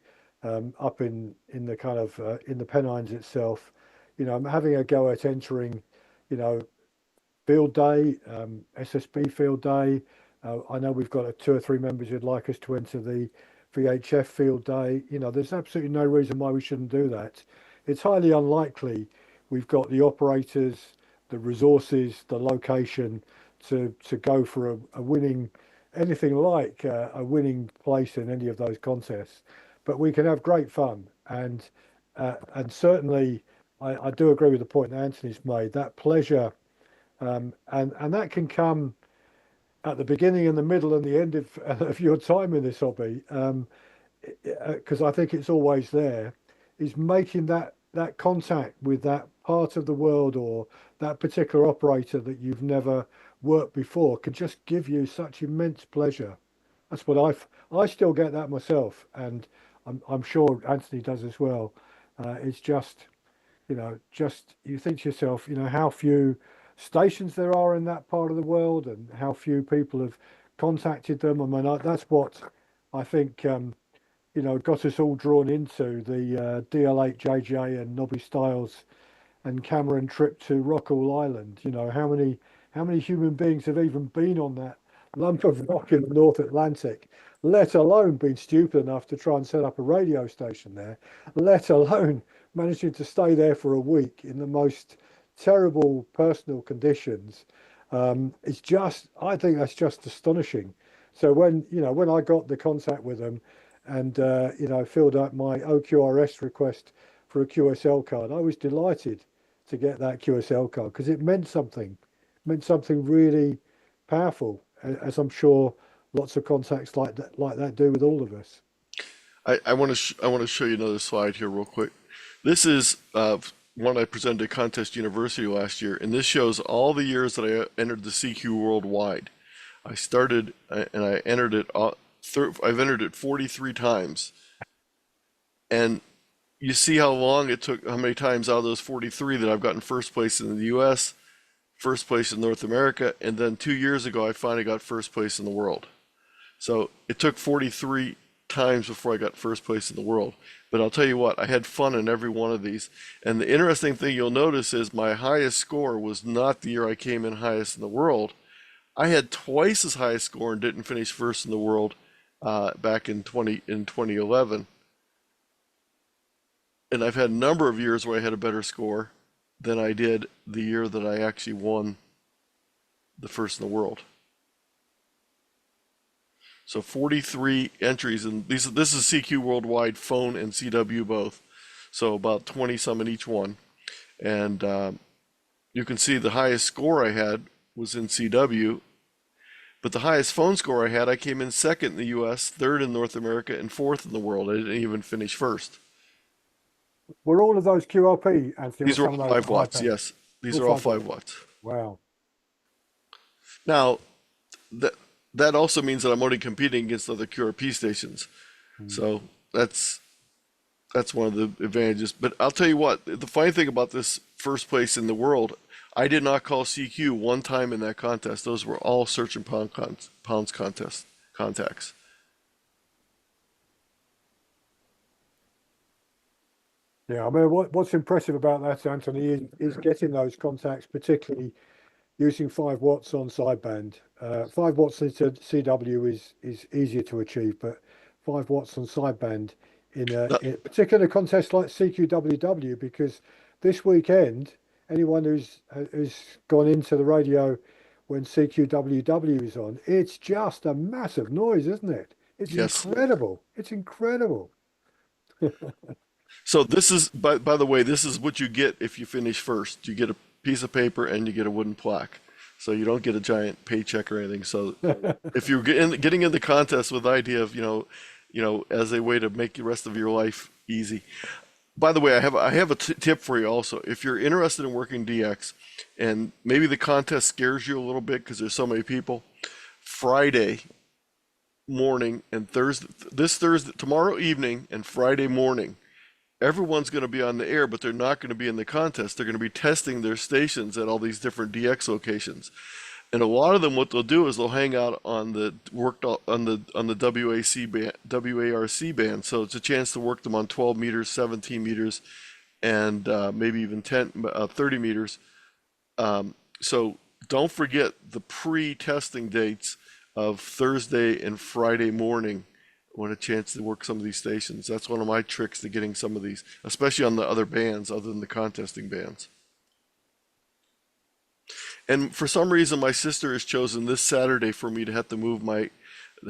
up in the kind of in the Pennines itself, you know, I'm having a go at entering, you know, field day, SSB field day. I know we've got 2 or 3 members who'd like us to enter the VHF field day. You know, there's absolutely no reason why we shouldn't do that. It's highly unlikely we've got the operators, the resources, the location to go for a winning, anything like a winning place in any of those contests. But we can have great fun, and certainly I do agree with the point that Anthony's made. That pleasure, and that can come at the beginning and the middle and the end of your time in this hobby, because I think it's always there, is making that contact with that part of the world or that particular operator that you've never worked before can just give you such immense pleasure. That's what I still get that myself, and I'm sure Anthony does as well. It's just, you know, just you think to yourself, you know, how few stations there are in that part of the world, and how few people have contacted them. I mean, that's what I think, got us all drawn into the DL8JJ and Nobby Styles and Cameron trip to Rockall Island. How many human beings have even been on that lump of rock in the North Atlantic, let alone been stupid enough to try and set up a radio station there, let alone managing to stay there for a week in the most terrible personal conditions. I think that's just astonishing. So when I got the contact with them and, filled out my OQRS request for a QSL card, I was delighted to get that QSL card because it meant something really powerful, as I'm sure lots of contacts like that do with all of us. I want to show you another slide here real quick. This is one I presented at Contest University last year, and this shows all the years that I entered the CQ Worldwide. I started and I entered it. I've entered it 43 times, and you see how long it took, how many times out of those 43 that I've gotten first place in the U.S., first place in North America, and then 2 years ago I finally got first place in the world. So it took 43 times before I got first place in the world. But I'll tell you what, I had fun in every one of these. And the interesting thing you'll notice is my highest score was not the year I came in highest in the world. I had twice as high a score and didn't finish first in the world back in 2011. And I've had a number of years where I had a better score than I did the year that I actually won the first in the world. So 43 entries, and this is CQ Worldwide, phone and CW both. So about 20 some in each one. And you can see the highest score I had was in CW, but the highest phone score I had, I came in second in the US, third in North America, and fourth in the world. I didn't even finish first. Were all of those QRP, Anthony? These are all 5 watts, yes. These are all 5 watts. Wow. Now, that also means that I'm only competing against other QRP stations. So that's one of the advantages. But I'll tell you what, the funny thing about this first place in the world, I did not call CQ one time in that contest. Those were all search and pounds contacts. Yeah, I mean, what's impressive about that, Anthony, is getting those contacts, particularly using 5 watts on sideband. 5 watts into CW is easier to achieve, but 5 watts on sideband in a particular contest like CQWW, because this weekend, anyone who's gone into the radio when CQWW is on, it's just a massive noise, isn't it? It's incredible. It's incredible. So this is, by the way, this is what you get if you finish first. You get a piece of paper and you get a wooden plaque. So you don't get a giant paycheck or anything. So if you're getting in the contest with the idea of, as a way to make the rest of your life easy. By the way, I have a tip for you also. If you're interested in working DX and maybe the contest scares you a little bit because there's so many people, Friday morning and Thursday, tomorrow evening and Friday morning, everyone's going to be on the air, but they're not going to be in the contest. They're going to be testing their stations at all these different DX locations. And a lot of them, what they'll do is they'll hang out on the WARC band. So it's a chance to work them on 12 meters, 17 meters, and maybe even 30 meters. So don't forget the pre-testing dates of Thursday and Friday morning. Want a chance to work some of these stations. That's one of my tricks to getting some of these, especially on the other bands other than the contesting bands. And for some reason, my sister has chosen this Saturday for me to have to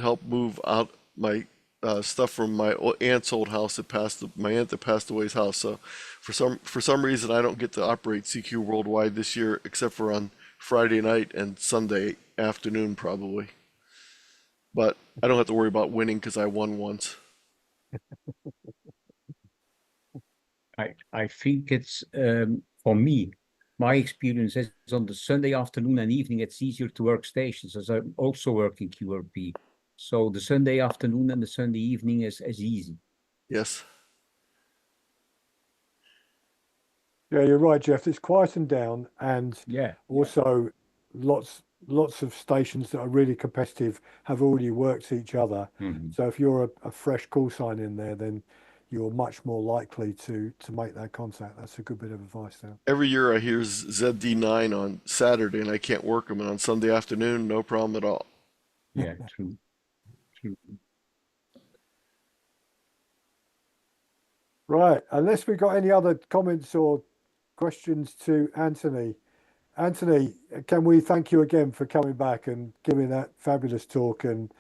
help move out my stuff from my aunt's old house my aunt that passed away's house. So for some reason, I don't get to operate CQ Worldwide this year, except for on Friday night and Sunday afternoon, probably. But I don't have to worry about winning because I won once. I think it's for me, my experience is on the Sunday afternoon and evening, it's easier to work stations as I'm also working QRP. So the Sunday afternoon and the Sunday evening is easy. Yes. Yeah, you're right, Jeff. It's quietened down, and also lots lots of stations that are really competitive have already worked each other. So if you're a fresh call sign in there, then you're much more likely to make that contact. That's a good bit of advice there. Every year I hear ZD9 on Saturday and I can't work them, and on Sunday afternoon, no problem at all. Yeah, true. Right, unless we got any other comments or questions to Anthony. Anthony, can we thank you again for coming back and giving that fabulous talk and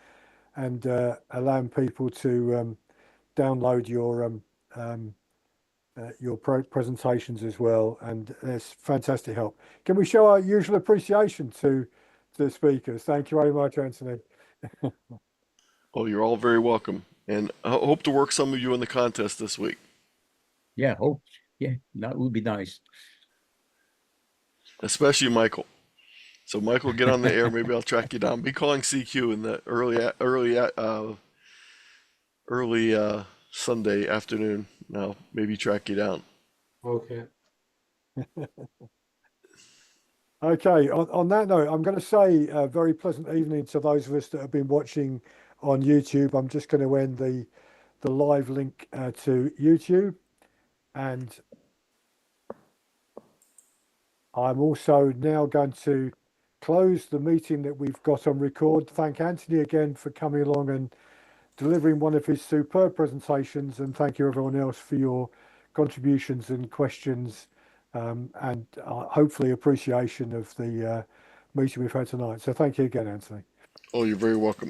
allowing people to download your presentations as well, and it's fantastic help. Can we show our usual appreciation to the speakers? Thank you very much, Anthony. Oh, you're all very welcome, and I hope to work some of you in the contest this week. Yeah, that would be nice. Especially Michael. So Michael, get on the air. Maybe I'll track you down. Be calling CQ in the early Sunday afternoon. Now maybe track you down. Okay. Okay. On that note, I'm going to say a very pleasant evening to those of us that have been watching on YouTube. I'm just going to end the live link to YouTube, and I'm also now going to close the meeting that we've got on record. Thank Anthony again for coming along and delivering one of his superb presentations, and thank you everyone else for your contributions and questions, and hopefully appreciation of the meeting we've had tonight. So thank you again, Anthony. Oh, you're very welcome.